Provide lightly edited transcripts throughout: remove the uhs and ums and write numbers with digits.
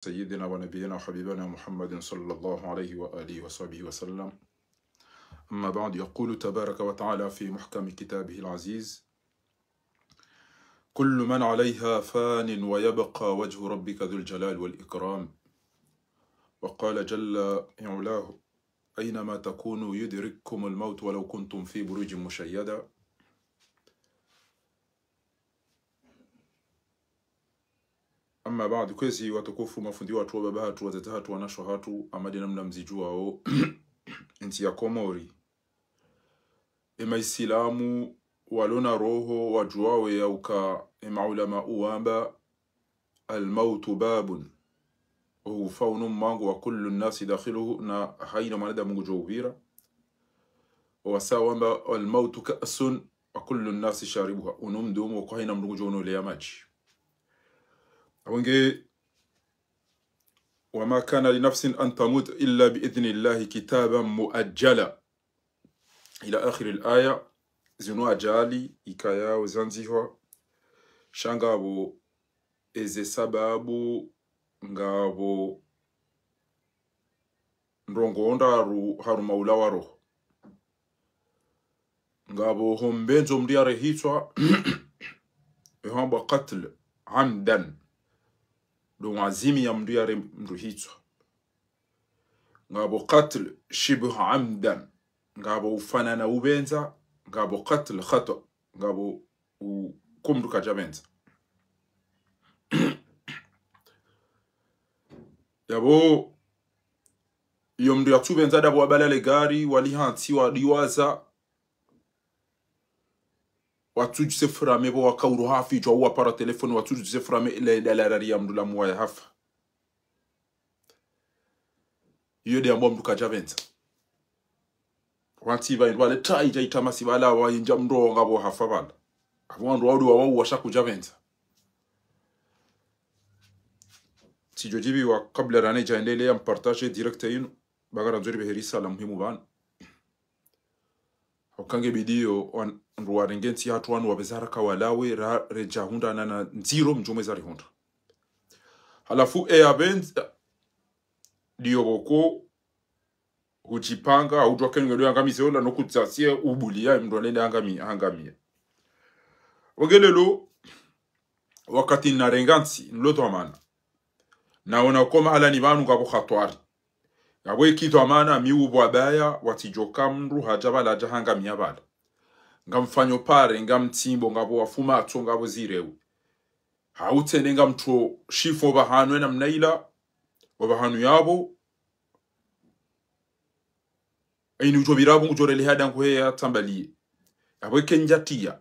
سيدنا ونبينا وحبيبنا محمد صلى الله عليه وآله وصحبه وسلم. أما بعد، يقول تبارك وتعالى في محكم كتابه العزيز: كل من عليها فان ويبقى وجه ربك ذو الجلال والإكرام. وقال جل علاه: أينما تكونوا يدرككم الموت ولو كنتم في بروج مشيدة. Amma baadu, kwezi watukufu mafundi watu wa baba hatu watete hatu wanasho hatu amadi namna mzijua o nchi ya Komori. Ema Islamu walona roho wajuawe ya uka ema ulama uwamba almautu babun ufaunu mmangu wa kullu nasi dakhiluhu na haina manada mungu jowbira wasaa wamba almautu ka'sun wa kullu nasi sharibuha unumdumu wa haina mungu jono le yamaji. Awange وما كان لنفس أن تموت إلا بإذن الله كتابا مؤجلا إلى آخر الآية. زنو أجالي إكايا وزنزيها شانغابو إزي سبابو ngabo ndongonda haru maula waro ngabo hombenzo mdiare hitwa ehamba qatl amdan do azimi ya mdiare mruhitwa ngabo qatl shibh amdan ngabo ufanana ubenza ngabo qatl khata ngabo kumruka jabenza yabo yomdu yatubenza dabo abalale gari walihanti wadiwaza watuju seframe bo wakauru hafi jo wa para telefone watuju seframe ile dalarari ya mdula muwa hafa yode ambo mduka javenza wanti ba indwale taija itamasi bala wa inja mdo ngabo hafa bala abwandu wadu wa washaku javenza sijojibi wa kabla rane jaendelea mpartage direct yinu bagara nzuri beherisa la muhimu bana ukange bidio nruwarengenti hatu wanu wabezaraka walawe reja hunda na nziro mjume zari hunda. Halafu benz diyo goko hujipanga haudwa kenu ngelo angami seola no kutsasie ubulia mdolende angami. Wagelelo wakati narenganti nloto amana. Naona koma hala ni banu ngabo khatwari. Ngabwe kitu amana miubo abaya watijoka mru hajaba la jahanga miyabala. Ngamfanyo pare ngamtimbo ngabo wafuma ato ngabo zireu. Hautene ngamtro shifo bahanu ena mnaila wabahanu yabo. Aini ujobirabu ngujorele hada nguheya tambaliye. Ngabwe kenjatia.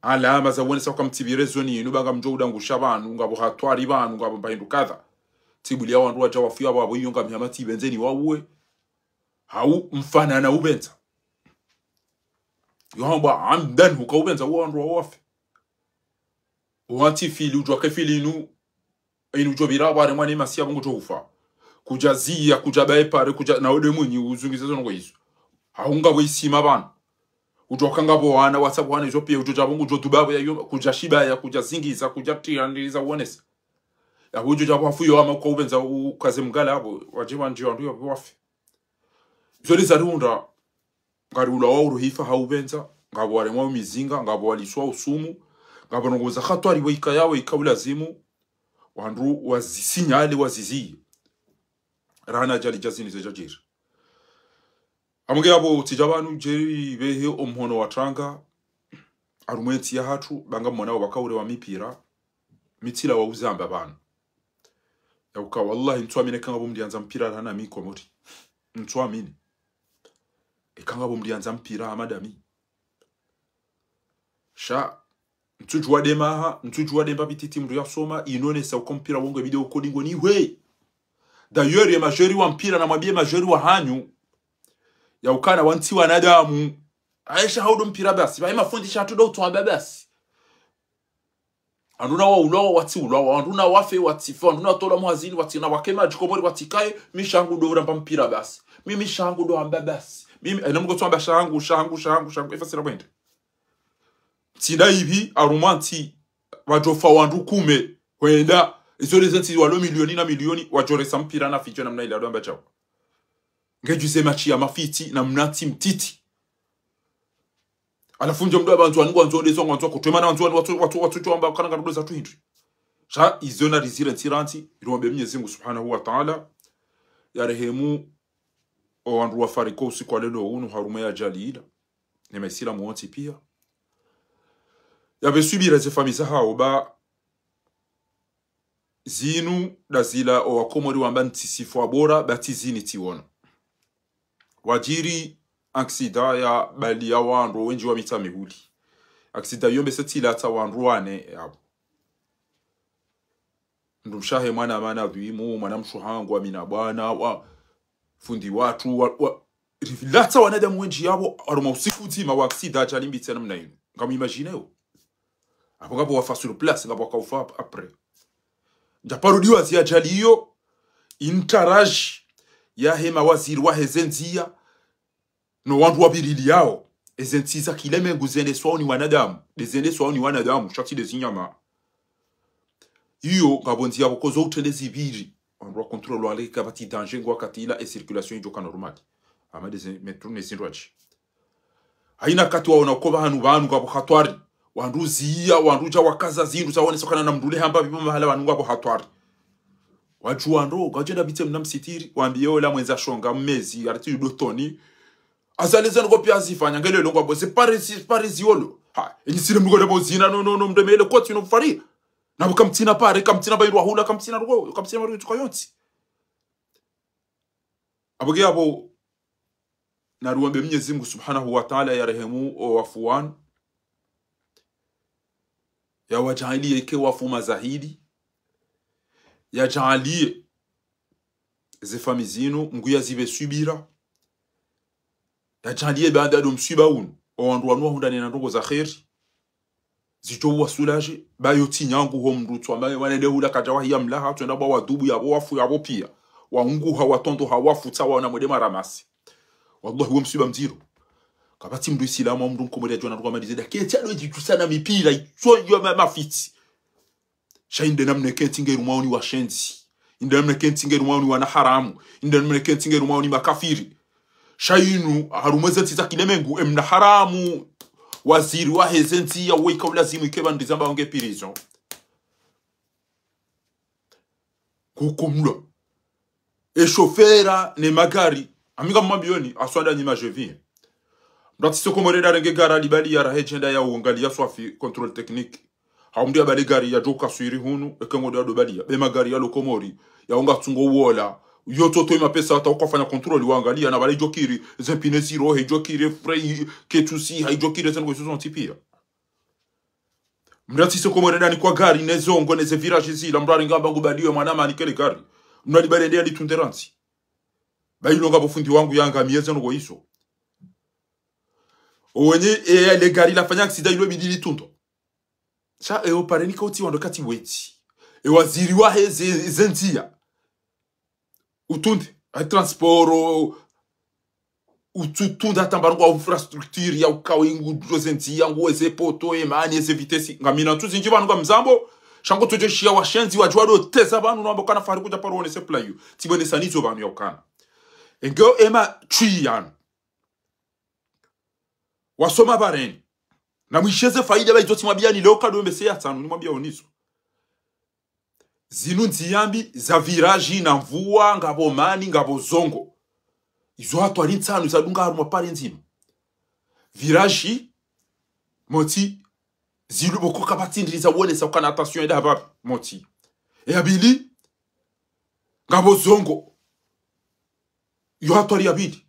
Alama za wone sa kamtibirezoni inuba ngamjoda ngushabanu ngabo hatwari banu ngabo mbahindu kadha. Tibuli wandu waja wafu yabo abo yonga mhamati benzeni wawe hau mfana na ubenza yohamba amdan huka ubenza wandu wafe wati fili ujwa kefili inu jobira bare mwana masia bongo tofa kujazia kujabae pare kuja na ode munyi uzungiza zo ngoyizo haunga boisima bana ujoka bo wana whatsapp wana jopie ujoja bongo jotubabo ya kujashiba ya kujazingiza kujatirandiriza wonesa ya hujo jabo afuyo ama kwa ubenza ukaze mgala abo wajiba ndio ndio wafi zoli zarunda ngari ulawo ruhifa haubenza ngabo wale mwa mizinga ngabo waliswa usumu ngabo nongoza khatwari wika yawe ikabulazimu wandu wazisinyale wazizi rana jali jazini zejajira amuge abo tijabanu jeri behe omhono watranga arumenti ya hatu banga mwana bakawure wa mipira mitila wa uzamba bana yauka wallahi ntwamine kanga bomdianza mpira rana miko moti ntwamine ekanga bomdianza mpira amadami sha ntujwa demaha ntujwa demba bititi mru yasoma inone sa ukompira wongo video coding ni we d'ailleurs ya majori wa mpira na mwabie majori wa hanyu yaukana wanti wanadamu aisha haudo mpira basi ba mafundisha hatudo utwa basi anduna wa ulawa wati ulawa anduna wafe watifa anduna tola muhazini wati na wakema jikomori watikaye mishangu do rampa mpira basi mimi shangu do amba basi mimi namugo twamba shangu efasira bwende tida hivi arumanti wajofa wandu kume Kwenda izo lezenti walo milioni na milioni wajore sampira na ficho namna ile adamba chao. Ngejuze machi ya mafiti na mnati mtiti. Alafu njo mdo abantu wangu wanzo lezo wanzo kutwema wanzo watu chomba kana ngarudo za tu hindri. Sha izona rizira tiranti irombe Mwenyezi Mungu Subhanahu wa Ta'ala ya rehemu o wandu wa fariko usiku leo unu harume ya jalila. Nemesila muonti pia. Ya besubira ze famisa hao ba zinu dazila o wakomori wamba ntisifo bora batizini tiwono. Wajiri aksida ya bali ya wandu wenji wa mita mihuli. Aksida yombe setila ata wandu wane yabo. Ndumshahe mwana mana dhuimu, mwana mshuhangu wa minabwana, wa fundi watu, lata wanadamu wenji yabo, aruma usiku tima wa aksida ajalimbi tena mna inu. Ngamu imagineo. Apo ngapo wafa sur place, ngapo wakaufa apre. Japarudiwa zi ajali hiyo, intaraji ya hema waziri wa hezenzia, no wandu wabirili yao, ezenziza kileme nguzene swao wanadamu, dezene swao wanadamu, shati dezinyama. Hiyo ngabonzi yabo kozo utelezi biri, wandu wa kontrolu wale kabati danger wakati ila e circulation ijoka normali. Ama metro nezinroaji. Haina kati wa unakoba hanu ngabo hatwari. Wandu zia, wandu ja wakaza zindu zawone sokana na mdule hamba bipo mahala wandu ngabo hatwari. Waju wandu, gajenda bite mnamsitiri, wambiyo la mwenza shonga mmezi, arati yudotoni. Azaleza ngo pia zifanya ngele lo ngabo se parisi yolo. Ha, inisire mgo de bozina no mdemele koti no fari. Na bukamtina pare, kamtina bayirwa hula, kamtina maru tukayonti. Abuge abo na ruwambe Mwenyezi Mungu Subhanahu wa Ta'ala ya rehemu o wafuan. Ya wajalie ke wafuma zahidi. Ya jalie ze famizino nguya zibe subira. Ya jalie baada do msiba unu o wandu wanwa hundani na ndongo za khairi. Zito wasulaje bayo tinyangu ho mrutu ambaye wanende hula kajawa hiya mlaha tuenda ba wadubu yabo wafu yabo pia. Wangu hawatondo hawafu tawa na mwede maramasi. Wallahi huwa msiba mziro. Kabati mdu isilamu mdu mkomori ya jwana rukwa madizeda. Kete alo jikusana mipira. Icho ywa mafiti. Shainde namne kentinge rumaoni wa shenzi. Inde namne kentinge rumaoni wa naharamu. Inde namne kentinge rumaoni makafiri. Shainu harumweze tiza kilemengu. Emna haramu. Waziri wa hezenti ya weka ulazimu ikeba ndizamba wange pirizo. Kukumlo. E shofera ne magari. Amiga mwambioni aswanda nyima jevi. Mratiso komoreda renge gara libali ya rahejenda ya uangali ya swafi control technique. Haumdi ya bali gari ya joka suiri hunu. Ekengo de adobali ya. Be magari ya lokomori. Ya unga tungo uola. Yoto ima pesa hata ukafanya control uangali ya na bali jokiri. Zempine zero. Hei jokiri frei. Ketusi. Hei jokiri zengo isuzo ntipia. Mratiso komoreda ni kwa gari. Nezongo neze viraji zila. Mrari ngamba ngubadiwe manama anikele gari. Mrari bali ndea litunderansi. Bailo ngabo fundi wangu yanga mieze ngo iso. Owenye le gari la fanya accident ilo bidili tunto. Cha opare koti wando kati weti. Waziri wa zentia. Utunde a transport utunda tambarwa infrastructure ya ukawingu dozentia ngo eze poto emani eze vitesi ngamina tuzinji banu ngamzambo. Shango toje shia washenzi wajwado tesa banu no mbokana fari kuja parone se playu. Tibone sanizo banu ya ukana. Engeo ema chuyanu. Wasoma bareni. Na mwisheze faida baizoti mwabiani leo kado mbese ya tanu. Ni mwabia oniso. Zinu nziyambi za viraji na mvua ngabo mani ngabo zongo. Izo hatu alintanu izadunga haruma pare nzima. Viraji moti zilu boko kabati ndiriza wone sa ukana attention eda hababi moti. E abili ngabo zongo. Yo hatu aliyabili.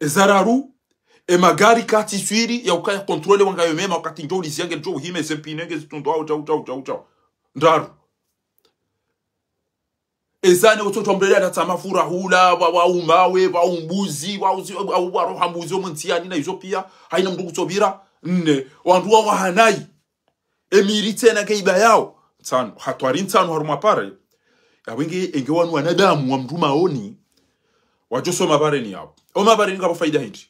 E zararu e magari kati swiri ya ukaya kontrole wanga yomema wakati njo uliziange njo uhime zempinenge zitundo au ndaru. Ezane utoto mbele ya tamafura hula wa umawe wa umbuzi wa roha mbuzi omuntiani na izo pia haina mndu kutobira nne wandu wa hanai emirite na keiba yao tano hatwari ntano haruma pare ya wengi enge wanu wanadamu wa mndu maoni wajoso mabare ni yao o mabare ni ngabo faida hindi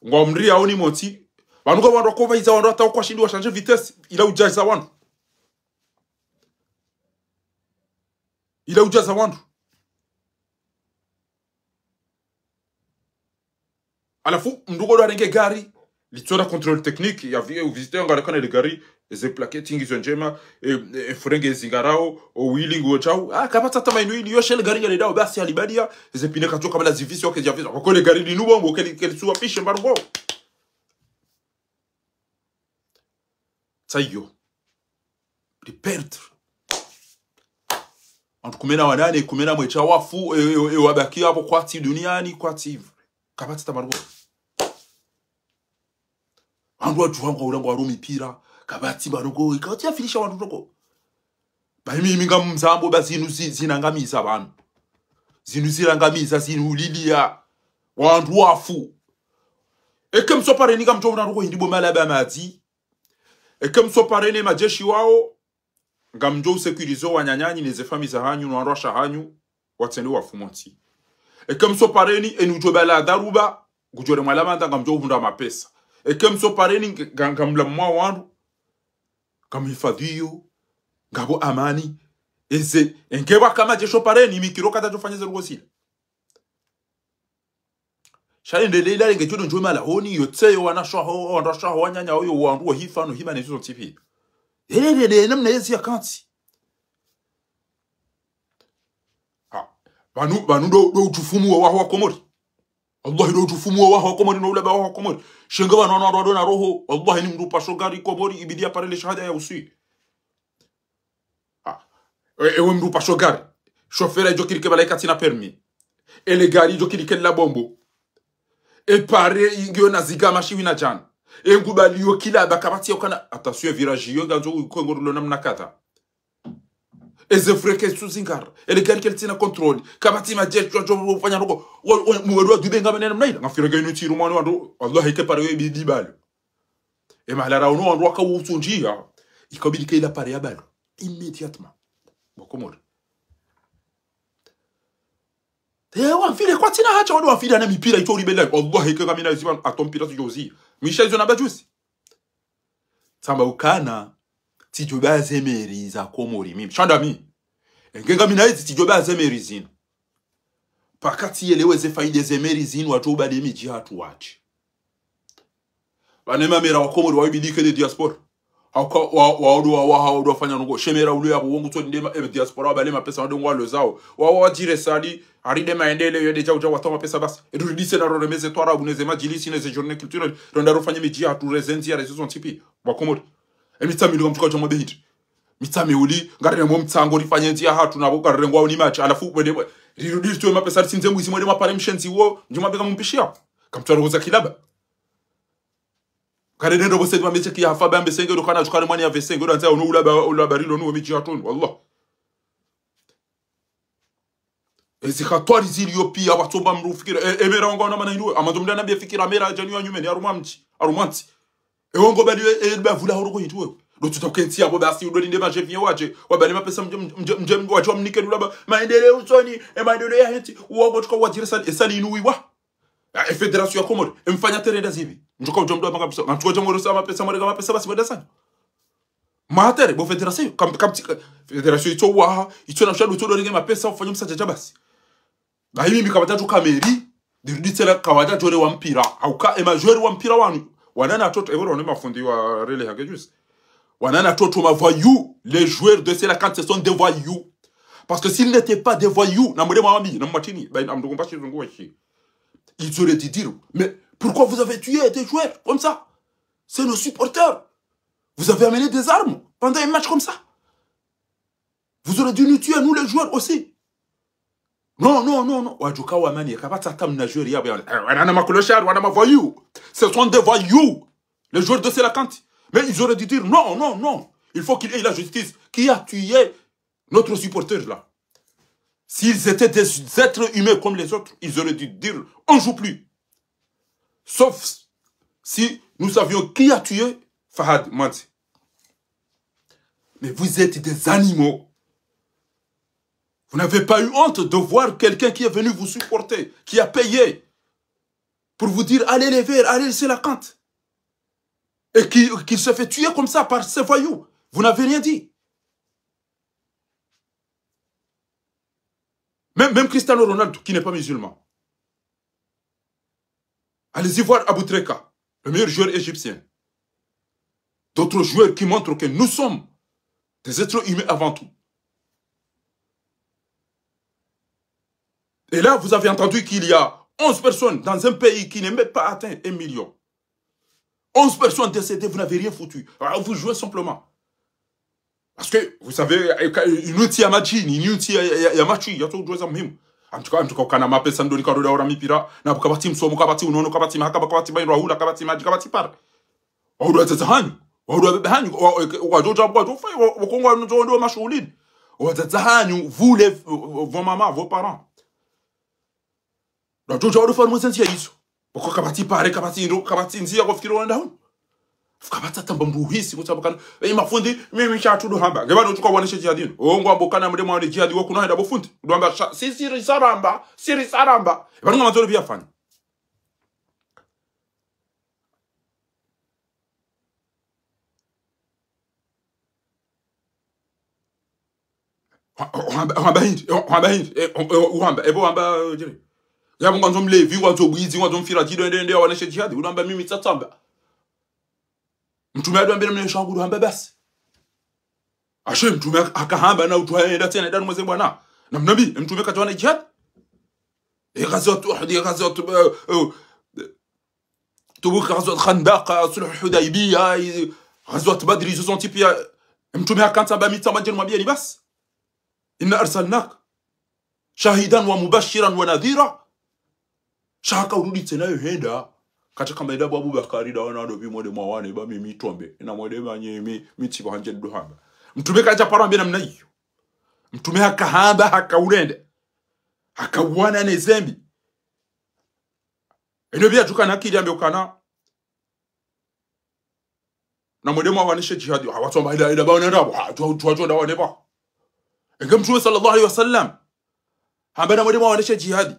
ngomri yaoni moti banuka wandu kova iza wandu ata kwa shindi wa changer vitesse ila ujaza wandu ila ujaza wandu alafu mndugo ndo arenge gari litona control technique ya visiteur ngarekana ile gari ze plaqueting izo njema frenge zingarao o wheeling o chao kapata tama inu ili yoshe ile gari ngale dao basi alibadia ze pine kato kama la zivisi wake javisa kwa kole gari linu bongo kele suwa pishe mbargo sayo de perdre entre kumena wanane kumena mwecha wafu wabaki hapo kwati duniani kwati kapata tamargo andu ajuanga urango arumi pira kabati barugo ikati afilisha wandu roko baimi minga mzambo bazinu zinangamiza abantu zinu zirangamiza zinu lilia wandu wafu ekem so pareni kam jovna roko hindibo malaba mati ekem so pareni majeshi wao ngamjo sekurizo wanyanyanyi neze famisa hanyu no arosha hanyu watende wafu monti ekem so pareni enujobala daruba gujore mwalamanda ngamjo hunda mapesa ekem so pareni ngamla mwa wandu kamifadhiyo ngabo amani eze engeba kama jesho pareni mikiro kata jofanyeze rugosile shale lela ngejodo njoma la honi yotseyo wanashaho wanashaho wanyanya oyo wandu hifano hiba nezo tipi namna yezi ya kanti banu do utufumu wa komori Allah do utufumu wa komori no ulaba wa komori shenga bana na roho Allah ni mrupa shogari komori ibidia parele shahada ya usui ewe mrupa shogari chauffeur jokiri ke balaika tina permis et les gari jokiri ke la bombo et pare ingyo na ziga mashiwi na jana e ngubali yo kila bakabati yokana attention virage yo ganzo ko ngoro namna kata eze freke suzingar ele gari keltina control kabati ma jet jo fanya roko muwedo dubenga menena mnaida ngafira gainu tiru mwana wando Allah ike pare yo bidibalo e mahala ono wando ka wutunjia ikabidi ke ila pare ya balo immédiatement bokomor tewa file kwa tina hacha wando wafida na mipira itori bela Allah ike kamina ziban atompira tujozi Michel zona bajusi tamba ukana tijoba zemeri za komori mimi chandami ngenga minaiti tijoba zemeri zin pakati yeleweze faide zemeri zin watu bali miji hatu wachi banema mera wa komori wabidike de diaspora hauka wa fanya ngo shemera ulu ya wongu to ndema diaspora bali mapesa ndo ngwalo zao wa dire sali aride maendele yo deja uja watoma pesa basi edudise na role meze twara buneze majilisi neze journée culturelle ronda rofanya miji hatu resenti ya resources tipi wa komori emitami ndo mtuka choma behit mitami uli ngare mo mtsango rifanye ntia hatu na bokare ngwa uni match alafu bwede rirudisi to mapesa sinze mwisi mwede mapare mshenzi wo njuma beka mumpishia kamtwara kuza kilaba kare ndo bose dwa meche ki hafa bambe senge ndo kana chukare mwani ya vesenge ndo ntia ulaba rilo no miji hatu wallah ezikatori ziliyo pia watomba mrufikira emera ngwa na manaindo amazo mdana bia fikira mera jani wa nyumeni arumanti Eongo bali elba vula horoko hitwe do tutokenti abo basi udo ndema majevi waje wabali mapesa mjem waje mnike laba maendeleo usoni maendeleo ya henti uogo tuko wajira sali inuiwa federation ya Komoro emfanya terenda zivi njoka ujomdo banga pesa ntuko jamoro sama pesa mare kama pesa basi badasana matere bo federation kam federation ito wa ito na shadu to do ngema pesa ufanye msajaja basi na hivi mikabata kameri diruditela kawaja jore wa mpira au ka majori wa mpira wanu wanana toto evo on mafundi wa rele hage juste wanana toto ma voyou les joueurs de cela quand ce sont des voyous parce que s'ils n'étaient pas des voyous na mode mami na matini ba amdo kompa chizungu wachi ils auraient dit dire mais pourquoi vous avez tué des joueurs comme ça c'est nos supporters vous avez amené des armes pendant un match comme ça vous aurez dû nous tuer nous les joueurs aussi non wajuka wa mani kapata tam na joueur ya wana makoloshar wana mavoyou ce sont des voyous les joueurs de Selakanti mais ils auraient dû dire non il faut qu'il y ait la justice qui a tué notre supporter là s'ils étaient des êtres humains comme les autres ils auraient dû dire on joue plus sauf si nous savions qui a tué Fahad Manti mais vous êtes des animaux. Vous n'avez pas eu honte de voir quelqu'un qui est venu vous supporter, qui a payé pour vous dire allez les verts, allez laisser la cante. Et qui se fait tuer comme ça par ces voyous. Vous n'avez rien dit. Même Cristiano Ronaldo, qui n'est pas musulman. Allez-y voir Abou Treka, le meilleur joueur égyptien. D'autres joueurs qui montrent que nous sommes des êtres humains avant tout. Et là, vous avez entendu qu'il y a 11 personnes dans un pays qui n'est même pas atteint 1 million. 11 personnes décédées, vous n'avez rien foutu. Alors vous jouez simplement. Parce que, vous savez, une outil à Machine, une outil à Machi, il y a tout joué ça même. En tout cas, quand on m'a appelé Sandoni Karoda Orami Pira, n'a pas kabati mso, kabati unono, kabati mahaka, kabati bain rahula, kabati maji, kabati par. On doit être hanyu. On doit être hanyu. On doit être hanyu. On doit être hanyu. Mashoulin. On doit être hanyu. Vous, vos mamans, vos parents. Donc, je vais faire mon sens ici. Pourquoi kabati pare, kabati nzia, kofiro wanda hun. Kabata tambambuhisi kutabakana. Mafundi mimi chatu do hamba. Gebano tuko wanishe jihadini. Ongo ambokana mdemo wa jihadi wo kuna heda bofundi. Ndwamba siri saramba. Ebanu mazolo byafanya. Uhamba jiri. Yabo nganzo mlevi nganzo bwizi nganzo mfira jido ndende wanishe jihadi. Ndwamba mimi tsatsamba. Mtume adu ambele mne shangu hamba basi. Ashe mtume akahamba na utuhaenda tena ndani mweze bwana. Na mnabii mtume katoana jihad. Ghazwat Uhud, ghazwat Tubuk, ghazwat Khandaq, sulh Hudaybiyah, ghazwat Badr, ils se sont typés mtume akanta ba mitamba jeni mwambia ni basi. Inna arsalnak shahidan wa mubashiran wa nadhira. Shaka urudi tena yohenda. Katika maida babu bakari da wana dobi mwede mwawane ba mimi tombe ina mwede manye miti ba hanje duhamba mtume kaja parambia namna hiyo mtume hakahamba hakaurende hakawana nezembi eno bia tukana kidi ambe ukana na mwede mwawanishe jihadi watu amba ida ba wana ndabo tu nda wane ba engam mtume sallallahu alaihi wasallam hamba na mwede mwawanishe jihadi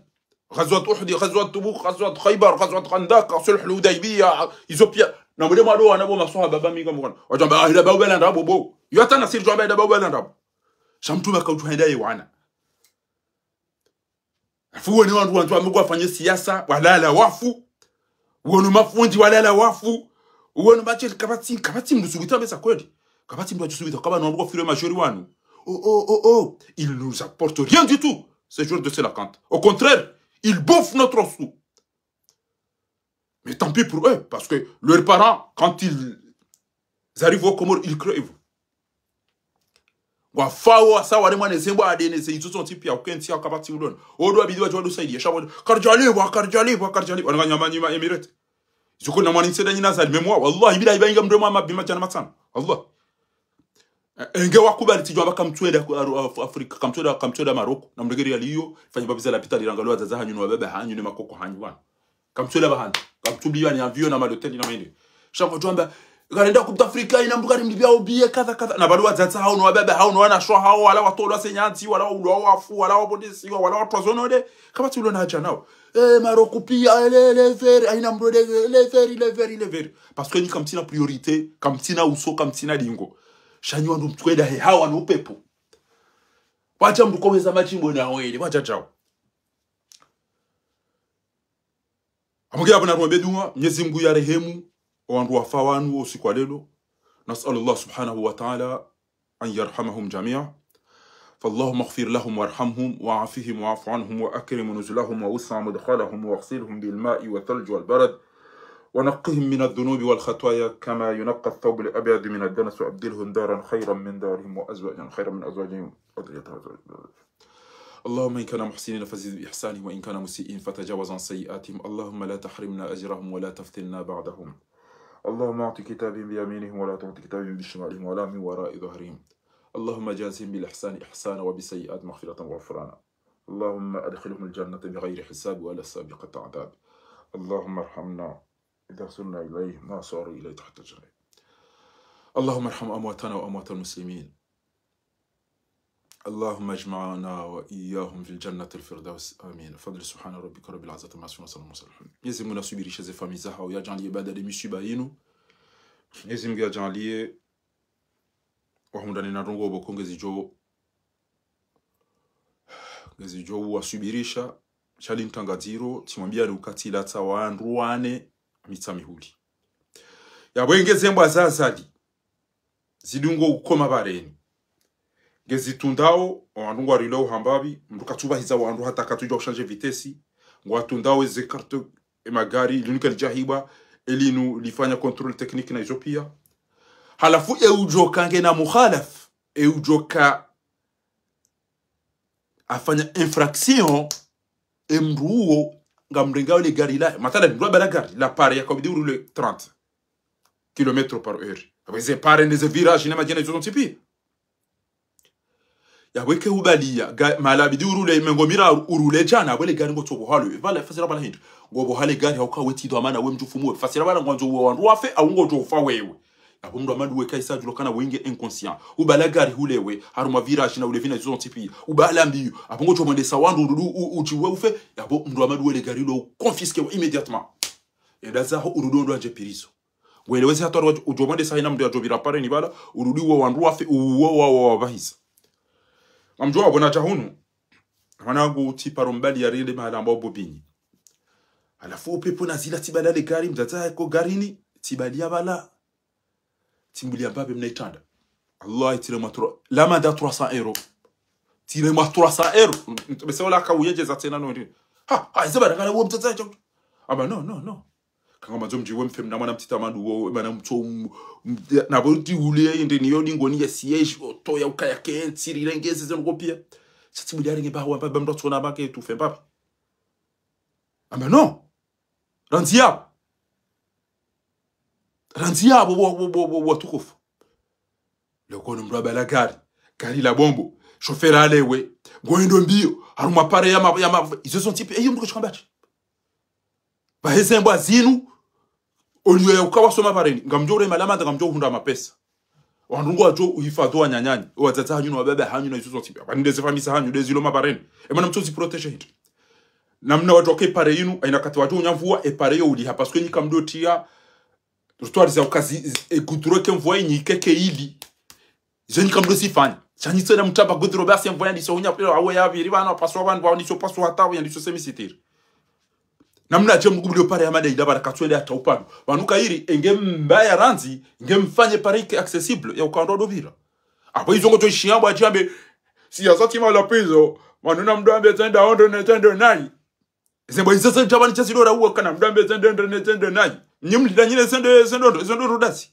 غزوة أحد غزوة تبوك غزوة خيبر غزوة خندق صلح الحديبية إثيوبيا نمري ما دو أنا بو مسوها بابا ميغا مغان وجنب أهل بابا بلان رابو بو يوتا نصير جنب أهل بابا بلان رابو شامتو ما كوتو هنداي وانا فواني وانتو أمغوا فاني سياسة ولا لا وافو وانو مفوندي ولا لا وافو وانو باتي كباتي مدسوبيتا بسا كودي كباتي مدسوبيتا كبا نمغوا فيرو ماجوري وانو il nous apporte rien du tout ces jours de Sélakante au contraire ils bouffent notre sou. Mais tant pis pour eux, parce que leurs parents, quand ils arrivent au Comores, ils crèvent. Ils se sont dit, aucun tia kabati udon. Odo abidwa jwadu saidi, shabo karjali. Wanaganya Emirate. Zuko na mani seda nyina zali memwa. Wallahi bila ibainga mdoma mabima jana matana. Allah. Enge wakubali tijwa baka mtweda Afrika kamtweda Maroko na mdegeri aliyo fanya babiza la pitali rangalo za hanyu no baba hanyu ne makoko hanyu wana kamtweda bahanyu kamtubiwa ni avion na madoteli na mende shamba tuamba garenda ku Afrika ina mbugari mbibya obie kadha na bado wazatsa hao no baba hao no wana shwa hao wala watolo senyanti wala ulo wafu wala wabodesi wala watwazonode kama tulo na haja nao Maroko pia les verts aina mbrode les verts parce que ni kamtina priorité kamtina uso kamtina dingo shanyu wandu mtweda he hawa no pepo wacha mtukoweza machimbo na wele wacha chao amugia abana rombe dunwa Mwenyezi Mungu ya rehemu wandu wafawanu usiku wa leo nasallallahu subhanahu wa ta'ala an yarhamahum jami'a فاللهم اغفر لهم وارحمهم وعافهم واعف عنهم واكرم نزلهم ووسع مدخلهم واغسلهم بالماء والثلج والبرد ونقهم من الذنوب والخطايا كما ينقى الثوب الأبيض من الدنس وأبدلهم دارا خيرا من دارهم وأزواجا خيرا من أزواجهم اللهم إن كان محسنين فزد بإحسانهم وإن كان مسيئين فتجاوز عن سيئاتهم اللهم لا تحرمنا أجرهم ولا تفتنا بعدهم اللهم أعط كتابهم بيمينهم ولا تعط كتابهم بشمالهم ولا من وراء ظهرهم اللهم جازهم بالإحسان إحسانا وبسيئات مغفرة وغفرانا اللهم أدخلهم الجنة بغير حساب ولا سابقة عذاب اللهم ارحمنا إذا صرنا إليه ما صاروا إليه تحت الجنة اللهم ارحم أمواتنا وأموات المسلمين اللهم اجمعنا وإياهم في الجنة الفردوس آمين فضل سبحان ربك رب العزة ما سبحانه وصلى الله عليه وسلم يزم نسبيري شزي فميزها ويجعل يبادة لمشيبا ينو يزم يجعل لي وهم داني نرنغو بكونغ زيجو gezijo wasubirisha chali mtangaziro timwambia ukatila tawandu wane mitsa mihuli yabwengeze mbwa zazali zidungo ukoma bareni gezitundao wandu ngwarilo hambabi mrukatubahiza wandu hata katuja kushanje vitesi ngwatundao ze carte magari linuka jahiba elinu lifanya control technique na Ethiopia halafu eujoka ngena mukhalaf eujoka afanya infraction emruo ngamringao le gari la matala ndwa bala gari la pare yakobidi roule 30 km/h abeze pare neze virage na majina zozo tipi ya weke ubalia malabidi urule mengomira urule jana wele gari ngo tobo halo vale fasira bala hindu ngo hale gari hauka weti do amana we mjufumu fasira bala ngwanzo wo wandu wafe au ngo jo fa wewe abo mndo amadu weka isa julo kana winge inconscient ubala gari hulewe haruma virage na ule vina zozo tipi ubala mbiyo abo ngo jo mwende sawandu ujiwe ufe abo mndo amadu wele gari lo confisquer immédiatement et daza ho urudo ndo anje piriso weleweze hatwa ujomande sahina mndo ajobira pare ni bala urudi wo wandu wafe uwo bahisa amjua abona jahunu wanangu tiparombali ya rile mahala ambao bobini alafu upepo na zila tibala le gari mdata ko garini tibalia bala timbulia mbabe mnaitanda Allah itire matro la manda 300 euro tire ma 300 euro bese wala ka uyejeza tena no ndi ha izaba ngala wo mtata cyo aba no kanga mazomji we mfem na mwana mtita mandu wo bana mto na boti ule inde niyo ningoni ya siege to ya ukaya ke tsirire ngeze zenokopia satsi ngenge ba wa ba mndo tsona ba ke tu fe papi aba no ranzia bo tukufu loko ndo bala gari la bombo chauffeur alewe ngoendo mbio haruma pare ya izo son type eyo mko chikambati bahezembo azinu oliyo ya ukawa soma bareni ngamjore malama ngamjo hunda mapesa wandungu ajo uhifadhi wa nyanyanyi wazata hanyu na baba hanyu na izo tipi bandeze famisa hanyu dezilo mabareni emana mtozi protege hit namna watu okay pare yinu aina kati watu nyamvua e pare yo uli hapa parce que ni kamdo tia histoire za ukazi e gudro ke mvua ni keke ili je ni kamdo sifanya chani tsena mtaba gudro basi mvua ndi so hunya pelo awe ya biri bana paso abantu ba ndi so paso hata wa ndi so semisitiri namna je mgubulio pare ya mada idabara katwende hata upano wanuka hiri enge mbaya ranzi enge mfanye pare ke accessible ya ukando dovira apo izongo to shiambo ajambe si yazati mala pizo manuna mdambe tenda ondo ne tenda nai zembo izasa tabani chasidora uwa kana mdambe tenda nai nyimlida nyine sendo rudasi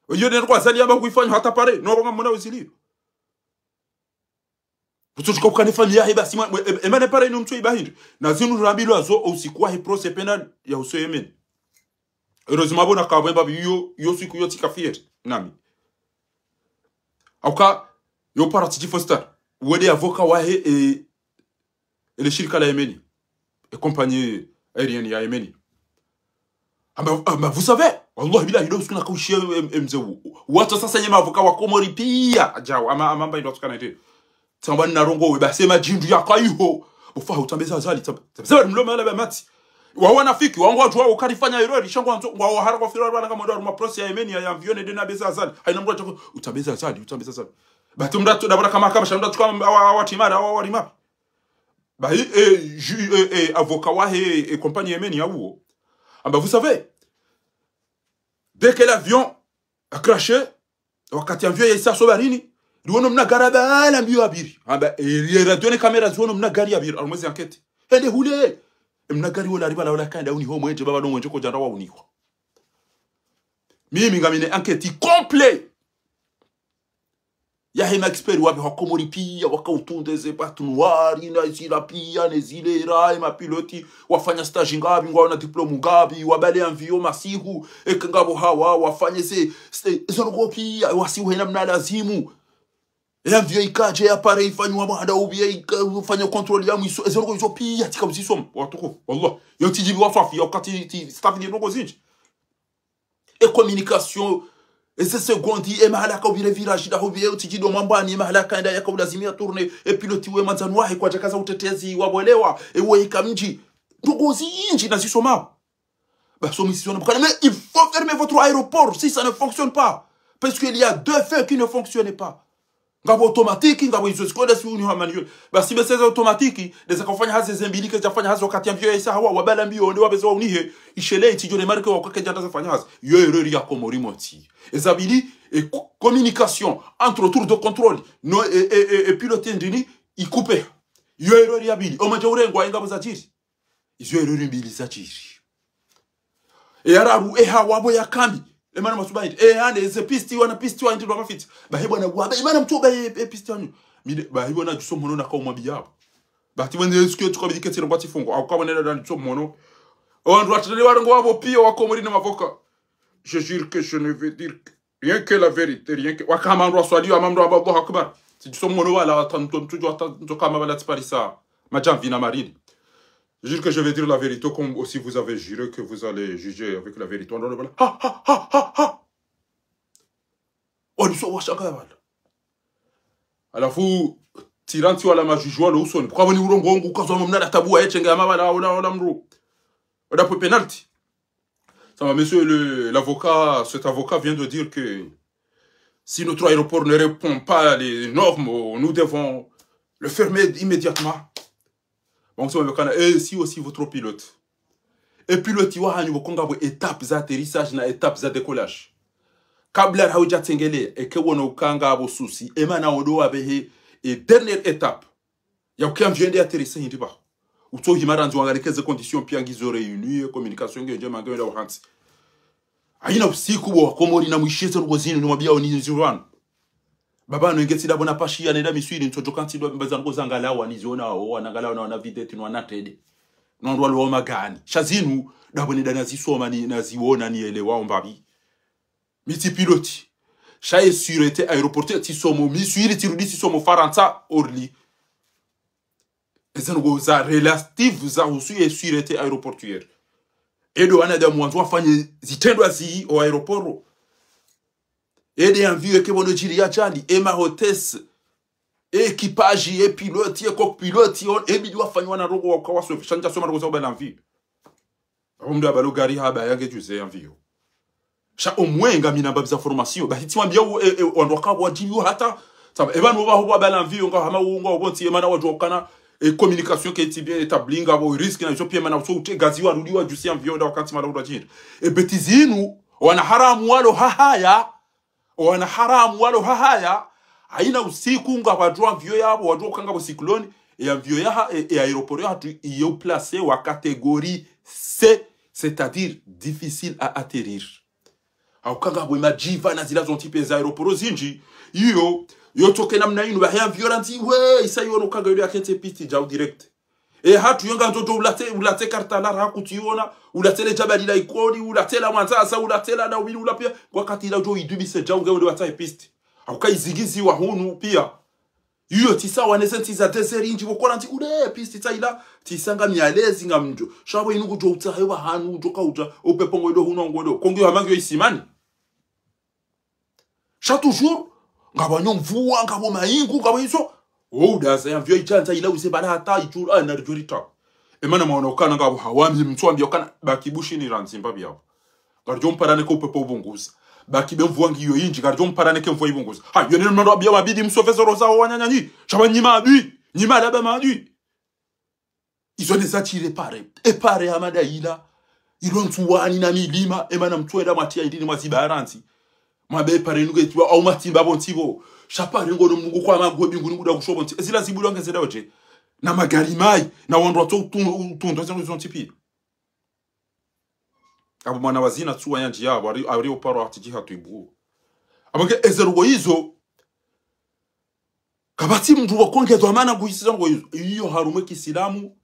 oyo ne kwa sali amba kuifanya hata pare no bonga mona usilio Putuchika ukanifanya ya hiba sima emane pare inu mtu ibahindu na zinu rambilo azo usikuwa hi procès penal ya uso yemen heureusement bona kabwemba yo siku yo tikafiet nami auka yo parati foster wede avocat wahe et le shirika la yemeni et compagnie aérienne ya yemeni vous savez wallahi billahi ilo sikuna kaushia mzeu watu sasa nyema avocat wa Komori pia ajao amamba ndo tukana ite tamba narongo we basema jindu ya kaiho ufa utambeza azali tamba mloma ala bamati wa wanafiki wangu watu wao kalifanya hilo lishango wa haraka fira bana kama ndo ma process ya Yemeni ya vione de na beza azali haina mtu utambeza azali batu mdatu dabara kama shanda tukama watimara wa rimap ba avocat wa et compagnie Yemeni ya uo amba vous savez dès que l'avion a craché wakati avion ya isa sobarini Duono mna garaba ala mbio abiri. Amba radione kamera zuono mna gari abiri. Almwezi enquête. Hende hule. Mna gari wala riba la wala kanda uni ho mwenje baba no mwenje ko janda wa uniko. Mimi ngamine enquête complet. Ya hema expert wapi Komori pia wakautunde ze batu noir ina zila pia ne zile rai ma piloti wafanya stage ngabi ngwa diplome ngabi wabale envio masihu ekangabo hawa wafanye se zono pia wasihu hena mna lazimu envio ikaje apare ifanywa mahada ubie ifanya control ya mwiso zono ko pia tika msisom watuko wallah yo tijibi wafafi yakati staff ni noko zinji et communication et c'est secondi et mahalaka ubire village da hobie utijido mambani mahalaka nda yaka ulazimia tourner et pilote we manzanwa kwa jakaza utetezi wabwelewa ewe ikamji ndugu zinji na sisoma baso mission mais il faut fermer votre aéroport si ça ne fonctionne pas parce qu'il y a deux faits qui ne fonctionnent pas ngabo automatiki ngabo hizo sikoda si uni manual basi beseza automatiki ndeza kufanya hazi zembilike zafanya hazi wakati ya mbio isa hawa wabala mbio ndio wabeza unihe ishele itijone marke wakake janda zafanya hazi yo erreur ya komorimotti ezabili et communication entre tour de contrôle no et pilote ndini ikupe yo erreur ya bili omaje urengwa ingabo za jiri izo erreur mbili za jiri e arabu e hawabo ya kambi emana masubaidi ande ze pisti wana pisti wa ndiro mafiti bahibo na gwa imana mtuba pisti wanyu mide bahibo na juso mono na ka umwabi yabo bati wende sikyo tukabidike tiro bati fungo au kwa nenda dans juso mono on doit te lewa ngo wabo pio wakomori na mavoka je jure que je ne veux dire rien que la vérité rien que wakama ndo swali amamdo ababo akbar si juso mono wala tanto toujours tanto kama wala tsparisa majamvi na marine. Je jure que je vais dire la vérité, comme aussi vous avez juré que vous allez juger avec la vérité. Ha ha ha ha ha. On dit ça, alors vous, tiranti wala majujwa le usoni. Pourquoi vous n'y vous kazo mna la tabou à etchenga mabala wala mro. On a pour penalty. Ça va, monsieur l'avocat, cet avocat vient de dire que si notre aéroport ne répond pas à les normes, nous devons le fermer immédiatement. Donc, et si aussi votre pilote. Et pilote, il y a une étape d'atterrissage et étape de décollage. Kabla hauja tengele, et que wono kanga abo souci, et mana odo abehe, et dernière étape. Il y a aucun vient d'atterrisser, il dit pas. Ou to himara nzo avec les conditions piangizo réunies, communication, que j'ai manqué de hansi. Aina usiku wa komori na mwishizo ngozini ni mwabia oni nziwan. Baba no ngeti da bona pashi ya nenda miswiri ntojo kanti do mbazango zangala waniziona o anangala na videti no anatede no ndo lo magani shazinu da bona dana zisoma ni naziona ni elewa ombabi miti piloti shaye sûreté aéroportière ti somo miswiri ti rudi ti somo faransa orli ezango za relative za usu et sûreté aéroportuaire edo anada mwanzo afanye zitendo azi au aéroport. Et des envies que bon jiri ya chali et ma hôtesse équipage et pilote et copilote et bidu afanywa na rogo kwa waso chanja soma rogo za envie omda balogari haba yange juze envie cha omwenga mina babza formation ba hitwa mbia ondoka wa jiri hata saba eba no ba ho ba envie nga hama unga obonti emana wajokana et communication qui est bien établie nga bo risque na jopie mana so ute gazi wa rudiwa juze envie nda wakati mala urajiri e betizinu wana haramu walo hahaya wana haramu walo hahaya haina usiku nga wajua vyo yabo wajua kanga cyclone et vyo ya et aéroport hatu iyo placé wa catégorie C, c'est-à-dire difficile à atterrir. Au kanga bo majiva na zila zonti peza aéroport zinji yo toke namna inu ba ya violence we isa yo no kanga yo akete piti jau direct. Et hatu yonga ndoto ulate karta la hakutiona ulate le jabali la ikoni ulate la mwanza ulate la na wili ulapia wakati la jo idubise jau ngao wata piste auka izigizi wa hunu pia iyo tisa wanesenti za desert inji bokora nti ule piste taila tisanga mialezi ngamjo shabo inugo jo utahewa hanu jo kauja opepongo edo hunu ngodo kongo hamangyo isimani cha toujours ngabanyo mvua ngabo maingu ngabo iso oh daza ya vyo ichanta ila usebana hata ichura na rjorita emana maona okana ngabo hawami mtwambi okana bakibushi ni ranzimba byabo garjo mparane ko pepo bunguza bakibe mvuangi yo inji garjo mparane ke mvua ibunguza ha yo ne ndo bya mabidi msofezo roza wanyanyanyi chaba nyima adui nyima laba madui izo ne satire pare e pare amada ila irontuwani na milima emana mtwenda matia indini mwazibaranti mabe pare nuge tiwa au matimba bontibo chapa rengo no mungu kwa magwe binguni kuda kushobonti ezila zibulo ngeze dawoje na magari mai na wandwa to tundo zezo tipi abo mwana wazina tsuwa yanji yabo ari oparo atiji hatuibu abonge ezerugo izo kabati mndu wakongezwa mana guhisiza ngo iyo harume kisilamu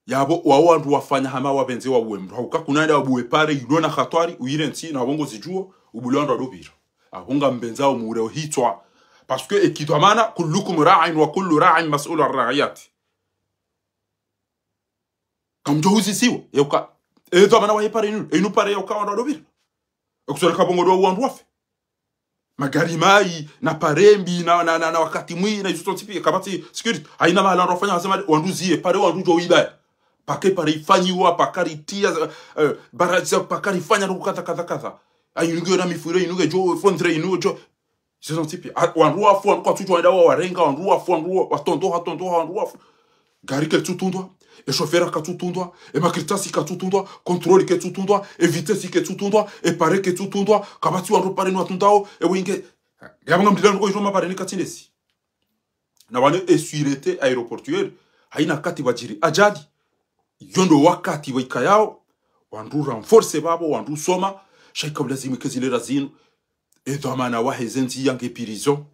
yabo wawandu wafanya hama wabenze wabuwe mndu hauka kunanda wabuwe pare yidona khatwari uyirenti na bongo zijuo ubulando adobira ahunga mbenzao mureo hitwa parce que ekitwamana kullukum ra'in wa kullu ra'in mas'ul ar-ra'iyat kam johuzi siwo yoka etwamana wa hipare inu inu pare yoka ndo adobira okusora kabongo do wandu wafe magari mai na parembi na wakati mwi na yuto tipi kabati security haina mahala rofanya wasema wandu zie pare wandu jo ibaya pake pare ifanyiwa pakari tia baraza pakari fanya kukata kata ayunuge na mifure inuge jo fondre inuge jo saison tipi wanrua fu wanrua tutu wanda wa warenga wanrua fu wanrua watondo wanrua fu gari ke tutundwa e chauffeur ka tutundwa e makritasi ka tutundwa contrôle ke tutundwa e vitesse ke tutundwa e pare ke tutundwa kabati wanrua pare no atundao e winge yabanga mdilano ko joma pare ni katinesi na wane essurete aéroportuaire haina kati wajiri ajadi yondo wakati waikayao wandu renforce babo wandu soma shaika lazima kezile razino e domana wa hezenti yange prison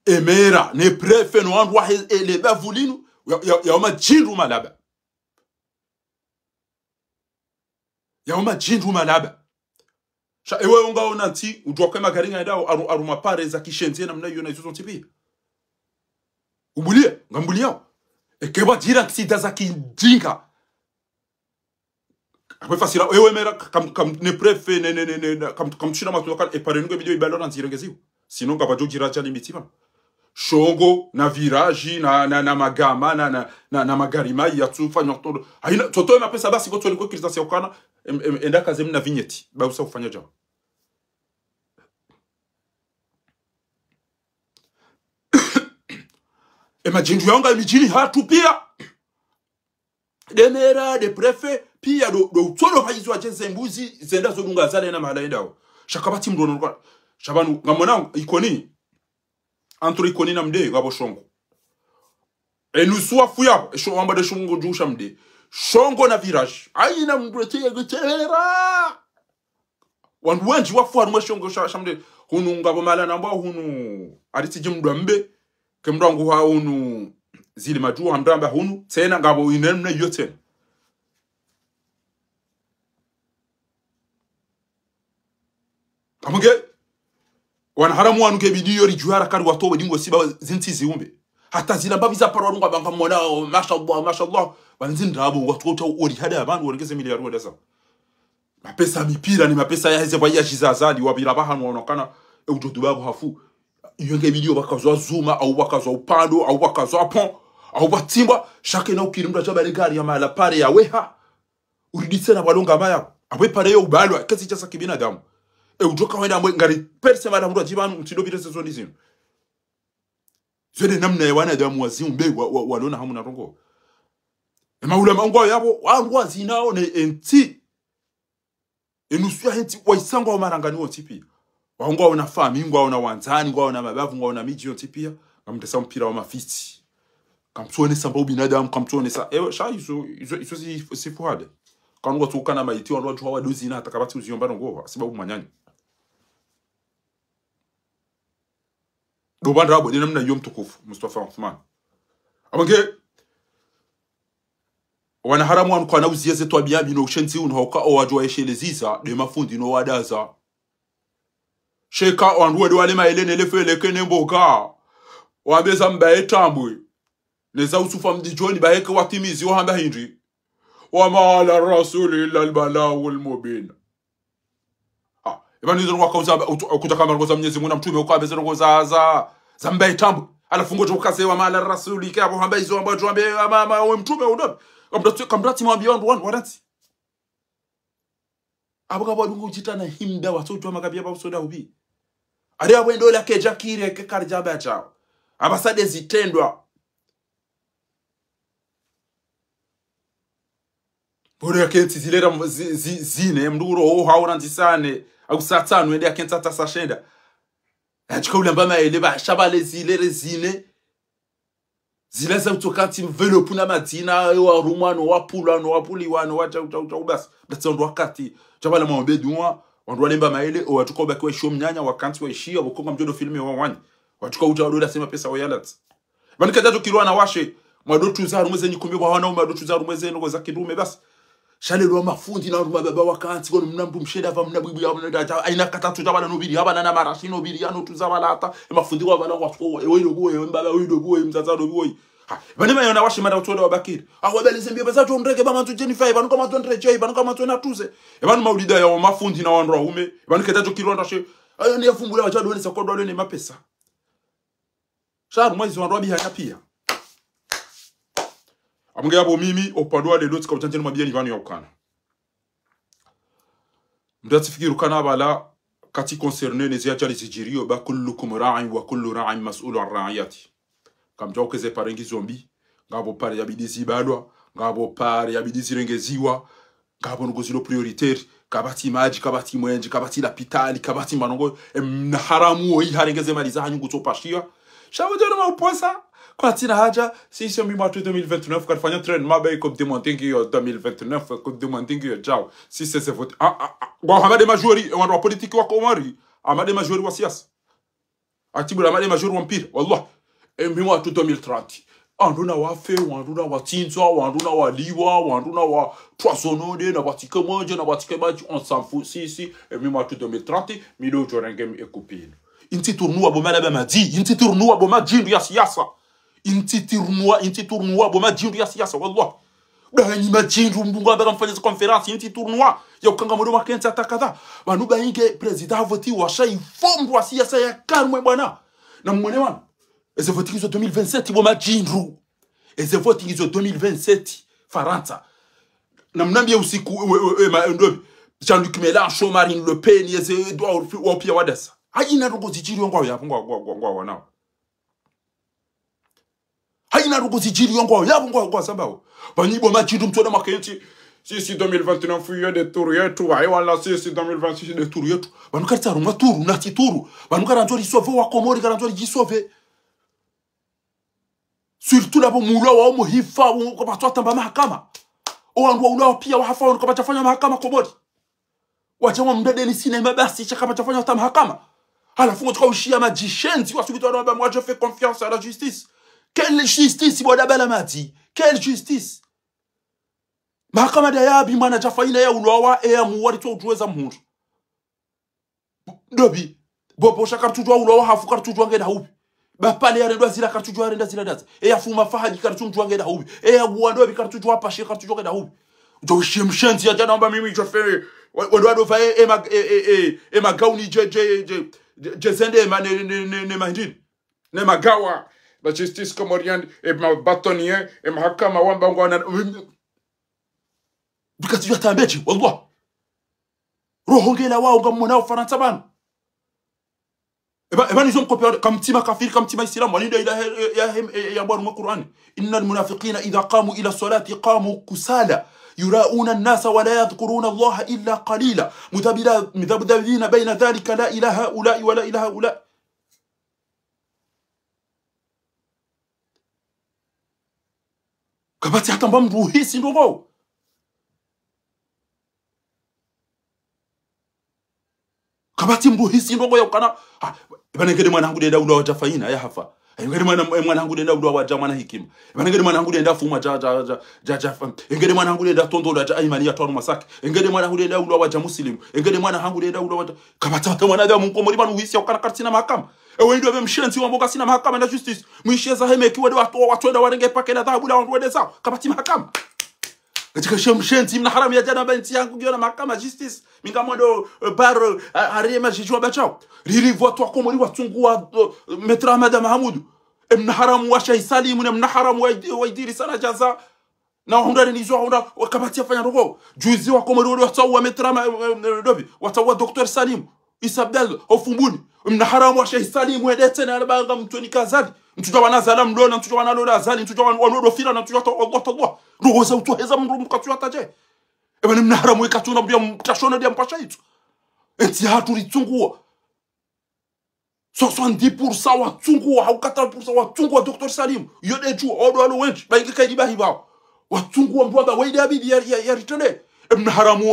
emera ne prefe no wandu wa ele bavulinu ya uma jindu malaba ya uma jindu malaba sha ewe unga onanti udwoke magaringa ndao aruma pare za kishenzie namna hiyo na hizo tipi ubulie ngambulia ekeba dira kisida za kindinga apo facile ewe mera kam ne prefe ne kam tshina matoka e pare ngo video ibalo nanzirengeziwa sinon ngaba jogira cha limitiba shongo na virage na magama na magarima ya tufanya todo haina toto na pesa basi goto liko kirisa siokana enda kazem na vignette ba usa kufanya jamaa majindu yanga mijini hatu pia demera de prefe pia do tsolo pajizwa jenze mbuzi zenda zodunga zale na mahala endao shakabati mdono kwa shabanu ngamona ikoni entre ikoni na mde ngabo shongo e nusua fuya shomba de shongo jusha mde shongo na virage aina mbrete yegutera wandu wanji wafu harumwe shongo shamde hunu ngabo mala namba hunu ariti jimdwa mbe kemrangu ha hunu zili maju hamdamba hunu tena ngabo inemne yote amuge wana haramu wanu ke bidiyo ri juhara kari watowe dingo siba zinti ziumbe hata zila mbabiza parwa ngo banga mona mashallah banzinda abo watu ori hada abantu origeze miliaru dasa mapesa mipira ni mapesa ya heze baya jizazali wabira bahanu wanokana eutodubabu hafu yenge bidiyo bakazwa zuma au bakazwa upando au bakazwa pon au batimba shake na ukirimda jabale gari ya mala pare ya weha uriditse na balonga maya abwe pare yo ubalwa kasi cha sakibina damu ujoka wenda ngari perse mara mru ajibanu mtidobire sezo ndizino zede namna yawana damu wazimbe walona hamu na rongo maula mango yabo wangu wazinao ne enti enusua enti waisangwa wa marangani wo tipi wangu wana fami ngwa wana wanzani ngwa wana mabavu ngwa wana miji yo tipia ngamtesa mpira wa mafiti kamtuone samba ubinadamu kamtuone sa sha izo si fuade kanwa tukana maiti wanwa jwa wadozi na atakabati uziyomba ngo sababu manyani dobandra abo namna yom tukufu Mustafa Uthman abange wana haramu wanu kwa na uzieze to biabi no shenzi unhoka o wajwa esheleziza de mafundi no wadaza sheka wanduwe de wale maelene lefele kene mboka wabeza mbaye tambwe neza usufa mdijoni baheke watimizi wahamba hindi wa maala rasuli illa albalagh almubin ibani ndio wakauza kutaka maroza Mwenyezi Mungu na mtume ukabeza ngoza za mbaye tambwe alafungo tukase wa maala rasuli kabo hamba hizo ambazo tuambie mama wewe mtume udobe kambrati mwambie wandu warati abuka bodungu jitana himda watoto makabia babusoda ubi ari abwendo la keja kire ke karjaba chao abasade zitendwa bore kenti zilera zine mduro ho haura ntisane akusatanu ende akenta tasashenda achikaula mbama ele ba shabale zilere zine zileza utokati mvelo puna madina wa rumano wa pulano wa puliwano wa ubas datsondo wakati chabala mwabedwa wandu walemba maele o watukoba kwa show mnyanya wakanti wa ishia bokonga mjodo filme wa wani watuka uta dola sema pesa wa yalat banika jato kirwana washe mwadotu za rumeze nyikumbi kwa wana mwadotu za rumeze ngo za kidume bas shale lo mafundi na ruma baba wakanti kono mnambu msheda va mnabibu ya mnada aina katatu jabala no biri haba na marashino biri yano tuzabalata mafundi wa bana watu wewe dogo mbaba wewe dogo mzaza dogo banema yona washi mara utoda wabakiri awabele zembia bazato ndreke bama tu Jennifer banu kama tu ndreche banu kama tu natuze banu maulida ya mafundi na wandu hume banu ketajo kilonda she ayo ni afungula wachado wale sakodo wale ni mapesa sharu mwezi wandu abihanya pia amunge yabo mimi opandwa de lots ka utanteni mabia ni vanu ya ukana mdatifikiru kana bala kati concerne ne ziaja lizijirio ba kullukum ra'in wa kullu ra'in mas'ulun an ra'iyati kamja ukeze parengi zombi ngabo pare yabidizi badwa ngabo pare yabidizi rengeziwa ngabo ngozilo prioritaire kabati maji kabati mwenji kabati lapitali kabati manongo haramu oi harengeze maliza hanyungu topashia shawo jana mauposa kwa tina haja si mi matu 2029 karfanya trend mabe comme démonter que 2029 comme démonter que ciao si c'est vote bon hamade majori wa politique wa komari amade majori wa siasa atibula amade majori wa mpira wallah mi matu 2030 anduna wa fe wanduna wa tinzo wanduna wa liwa wanduna wa troisonode na batike moja na batike maji on s'en fout si mi matu 2030 milo jorengem ekupino inti tournoi bomala bamadi inti tournoi bomadi ya siasa inti tournoi bomadi ya siasa wallah bani majindu mbunga baka mfanya conference inti tournoi ya ukanga modo makenza takadha banu bainge president voti wa shay fombo siasa ya karmwe bwana na mwone wana eze voting zo 2027 bomajindu eze voting zo 2027 Faransa na mnambia usiku Jean-Luc Mélenchon Marine Le Pen yeze Edouard Wopia wadesa haina rugo zijiri ngwa ya ngwa wana haina rugo zijiri ngwa ya ngwa sambao banibo majindu mtona makenti si 2029 fuyo de tour yetu wa wala si 2026 de tour yetu banukata rumwa tour na tituru banukara ntori sauve wa komori karantori gisauve surtout la bomula wa muhifa ko batwa tamba mahakama o andwa ula pia wa hafa ko batafanya mahakama komori wacha mdede ni sinema basi chaka batafanya ta mahakama alafu ngotoka ushia majishenzi wasubito wana moi je fais confiance à la justice. Quelle justice boda bela mati? Quelle justice? Mahakama da ya bi mana jafaina ya ulwa ya muwari to ujueza mhundu. Dobi bobo shaka tujwa ulwa hafu kartujwa ngeda hubi. Ba pale ya ndo zila kartujwa renda zila daza. Ya fuma fahaji kartujwa ngeda hubi. Ya buando bi kartujwa pashi kartujwa ngeda hubi. Jo shimshenzi ya jana mba mimi je fais wado fa e magauni je zende ma ne mahindini ne magawa la justice comorienne e ma bâtonnier e mahakama wamba ngwana bikati ya tambeji wallah rohongela wao ngamona Ufaransa bana eba nizom kopia kamtima kafiri kamtima islam walinda ila ya bwana Qur'an innal munafiqina idha qamu ila salati qamu kusala يراؤون الناس ولا يذكرون الله إلا قليلا مذبذبين بين ذلك لا إله هؤلاء ولا إله هؤلاء كباتي حتى بمروحي سنوغو كباتي مروحي سنوغو يوكنا بانكري ما نحن ديدا ولا وجفاينا يا حفا ngeri mwana hangu denda udwa waja mwana hikima ngeri mwana hangu denda fuma ja ngeri mwana hangu denda tondola ja imani ya tonu masaki ngeri mwana hangu denda udwa waja muslimu ngeri mwana hangu denda udwa waja kabata mwana da munko muri banu wisi yakana kartina mahakama ewe ndio bemshenzi wa mboga sina mahakama na justice mwisheza heme kiwa de watu wenda warenge pake na dhahabu la wende sawa kabati mahakama katika shemshenzi mna haram ya jana binti yangu giona mahakama justice mingamondo bar harima jijwa bachao riri voto akomori watungua metra madam Hamudu mna haram wa shay Salim mna haram wa idiri sana jaza na honda ni zo honda wakabati afanya rogo juizi wakomori watawa metra dobi watawa Dr. Salim Isabdal ofumbuni mna haram wa shay Salim wedete na banga mtoni kazali mtujwa wanazala mlona mtujwa wanalola azali mtujwa wanodo fira na mtujwa Allah roho za utuheza mrumu katujwa taje eba mna haram wa katuna bia mtashona dia mpasha itu enti hatu ritungua 70% wa tungua au 80% wa tungua Dr. Salim yode ju odo alo wench ba ingeka diba hibao wa tungua mbwa ba weida abidi ya ritone mna haramu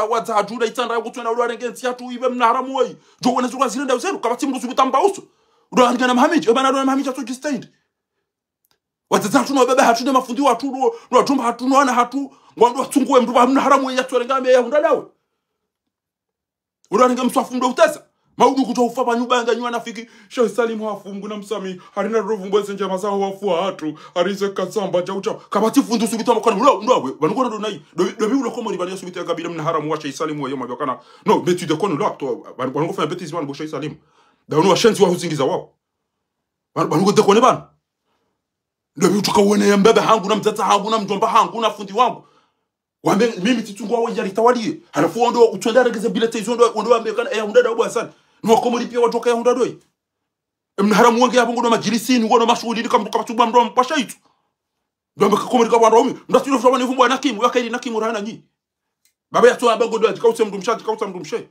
wa zajuda itanda kutuna alo arengenti hatu ibe mna haramu wai jo wana zuka zirenda useru kabati mrusu bitamba uso ndo angana Mohamed eba na ndo Mohamed atu jistand watazatu no baba hatu ne mafundi watu ndo tumba hatu no ana hatu ngwando tungua mdu mna haramu ya twalengambe ya hundalawe urange mswafu ndo utesa maudu kutofa banyubanga nywa nafiki Sheikh Salim wafungu na msami harina rovu mbwese njama zao wafu hatu harize kasamba chaucha kabati fundu subita makana ndo banukona ndo nai do bi ulo komori bali subita kabila mna haramu wa Sheikh Salim wa yoma bakana no betu de kono lapto banukona fanya beti zwana bo Sheikh Salim da uno washenzi wa huzingiza wao banukona de kone bana ndo bi tukawone ya mbebe hangu na mtata hangu na mjomba hangu na fundi wangu wambe mimi titungwa wa yari tawali halafu ondo utondara geze bilete izondo ondo amekana hundada obwa sana no komori pia watoka hundada doi mnaharamu wange hapo ngono majilisi ni ngono mashuhudi kama tukatubwa ndo mpasha itu ndo mkakomori kwa ndo mdatilo fwa ni vumba nakimu yakaidi nakimu rana nyi baba ya toa bango ndo akauze mndu mshaji kauza mndu mshe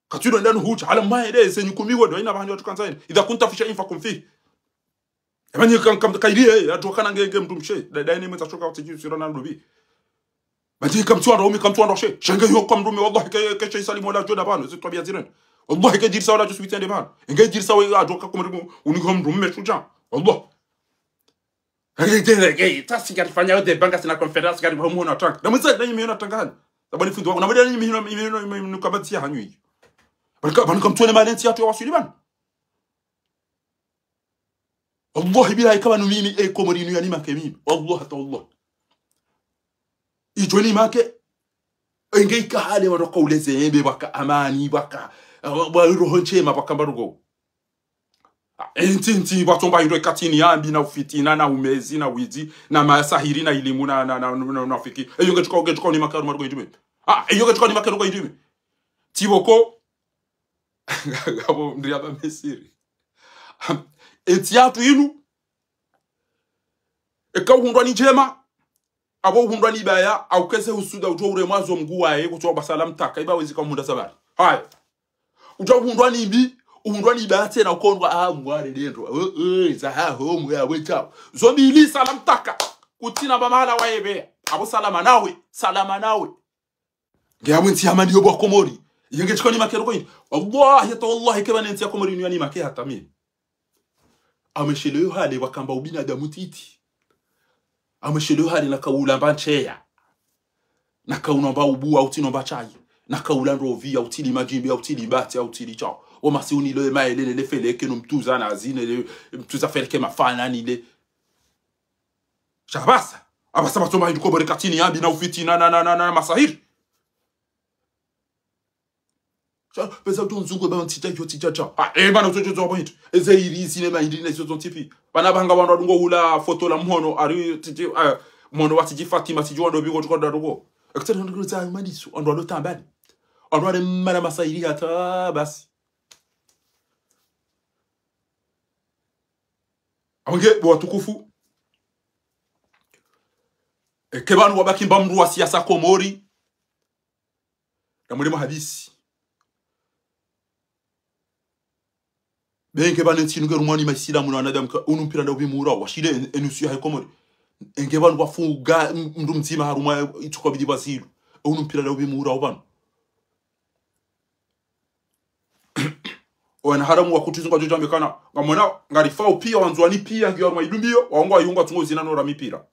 katiro ndani hucha ala maede senyu kumiwa ndo ina bahani watu kanzaini idha kunta fisha infa kumfi emani kam kairie atokana ngenge mndu mshe dai ni mtachoka watijiu sirana ndobi bati kamtuando she shenge yo kam rumi wallahi ke shay salimu wala joda bano zitwa bia ziren wallahi ke dirsa wala jo switende ban nge dirsa wa adoka kom rumi unigom rumi shuja wallah ke tasi garifanya de banka sina conference gari homo na tank na mzee nani miona tangani sabani fundo na mada nani miona kabati ya hanyi ban kam tuone malenti ya to wasuli ban wallahi billahi kama mimi komori ni yani make mimi wallahi ta wallahi ijoni make engeka hale waroka uleze embe baka amani baka roho nchema baka barugo entinti batomba ndo katini yambi na ufitina na umezi na wizi na masahiri na elimu na fiki eyo ngetuko ni makaru marugo ijime eyo ngetuko ni makaru ijime tiboko gabo ndriaba mesiri etiatu inu ekawundwa ni jema abo hundwa ni baya au kese husuda ujo ure mwazo mguu wae kutoa basala mtaka iba wezi kamunda sabari haya ujo hundwa ni bi hundwa ni baya tena ukondwa mware dentro za ha home ya weta zombi ili salam taka kutina bamala waebe abo salama nawe ngia mwinti amani yobo komori yenge chikoni makero koini wallahi ta wallahi keba nenti ya komori ni make hata mimi amesheleyo hale wakamba ubina damu titi amesheleyo hali na kaula mbancheya na kauna mba ubu au tino mbachai na kaula ndovi au tili majimbi au tili bati au tili chao o masiuni le maele le feleke no mtuza na azine mtuza feleke mafana ni le shabasa abasa batoma induko bore katini yambi na ufiti na masahiri pesa tunzungu ba ntita yo tita bana utojo zo point ezeiri sinema indine zo tipi bana banga bana ndungo hula foto la mhono ari titi mhono watiji Fatima tijo ndo bigo tuko ndarugo ekitero ndo za manisu ndo ndo tambani ndo re mara masairi hata basi awange watukufu kebanu wabaki mbamru wa siasa Komori na mulimo hadisi benke bane tinuge rumani masila muna nadam ka unumpira ndo bimura washile enusu ya Komori enge banu bafuga mndu mzima haruma ituko bidi basilu unumpira ndo bimura obana wana haramu wa kutuzunga jojo amekana ngamona ngarifao pia wanzwani pia ngiyo aruma idumbio waongo ayunga tungo zina nora mipira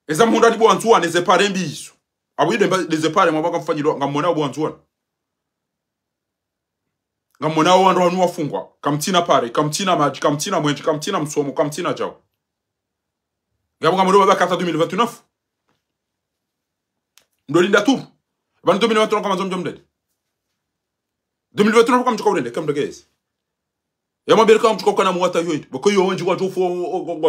eza munda ni bwanzwa neze pare mbizo abuyide neze pare mabaka mfanyiro ngamona bwanzwa ngamona wandu wanu wafungwa kamtina pare kamtina maji kamtina mwenji kamtina msomo kamtina jao ngamona baba kata 2029 ndolinda tu bana 2029 kama zomjomdede 2029 kama mchukau kama ndegezi yama bereka mchukau kana muwata yoyi bako yo wenji kwa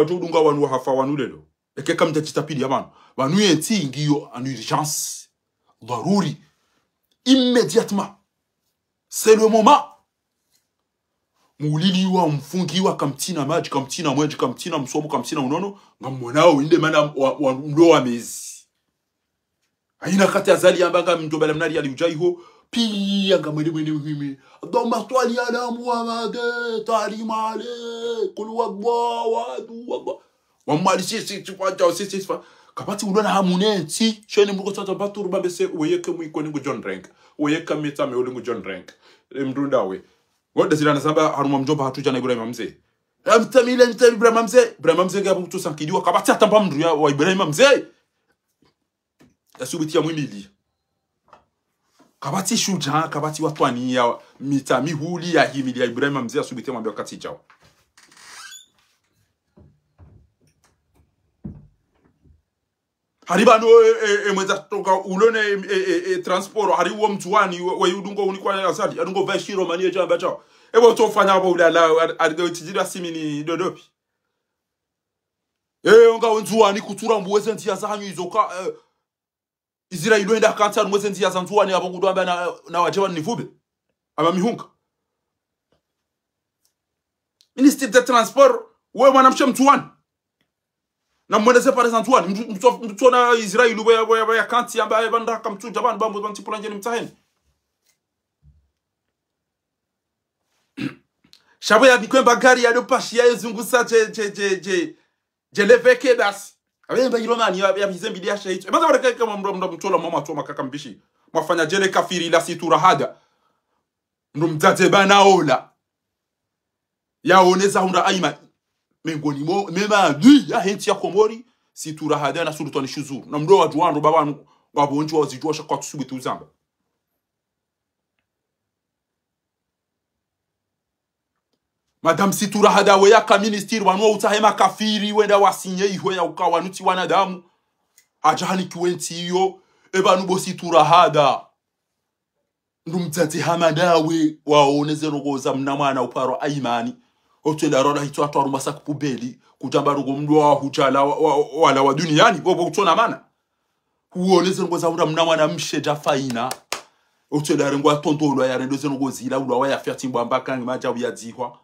dunga wanu hafa wanu lelo eke kama mtachitapili yabana wanu yenti ngiyo en urgence daruri immédiatement c'est le moment mulili wa mfungi wa kamtina maji kamtina mwenji kamtina msomo kamtina unono ngamonao inde mana wa ndo wa mezi aina kati azali yambanga mjobala mnali aliujaiho pia ngamwele mwene doma twali ala Muhammad talimale kulwa wadu wamali sisi tupata sisi kapati unona hamunenti shene mruko tata baturu babese oyeke mwiko ningo John Rank oyeka meta me olingo John Rank mdundawe ngoda zilana samba haruma mjomba hatuja na Ibrahim Mzee amtamile Ibrahim Mzee ngapo tusankidiwa kapati atamba mndu ya wa Ibrahim Mzee asubiti ya mwimili kabati shuja kabati watwani ya mita mihuli ya himili ya Ibrahim Mzee asubiti mwambia wakati chao hariba no mwenza toka ulone transport hariwo mtuani wa yudungo unikwa asali adungo vashiro manie jamba chao ebo tofanya abo ulala adido tijira simini dodopi Onga wenzuani kutura mweze ntia za hanyu izoka Israeli wenda kansa mweze ntia za nzuani abo kudwamba na wajewa nivube ama mihunga Ministre de Transport wewe mwanamshe mtuani na mwendeze pale za ntuani mtuona Israeli wewe ya kanti ambaye banda kamtunja bana bambo bantipulanje ni mtaheni Shabo ya bikwemba gari ya dopashi ya zungusa je leveke basi abemba iromani ya bizembi dia shahito emaza baraka kama mtola mama tu makaka mbishi mwafanya jele kafiri la situra hada ndo mtate bana ola yaoneza hunda aima mengoni mo mema dui ya henti ya komori situra hada na sultani shuzuru na mdo watu wangu baba wabonji wazijua shaka tusubitu zamba Madame Situra hada weya ka ministeri wanu utahema kafiri wenda wasinye ihwe ya ukawa nuti wanadamu ajahani kiwenti iyo eba nubo Situra hada ndumtati hamadawe waoneze rogoza mnamwana uparo aimani otwenda roda hito atwaru masaku pubeli kujamba rogo mdwa hujala wala wa duniani bobo kutona mana uoneze rogoza hunda mnamwana msheja faina otwenda rengwa tondolo ya rendoze rogozi ila ulwa ya fiatimbo ambaka maja uyadzihwa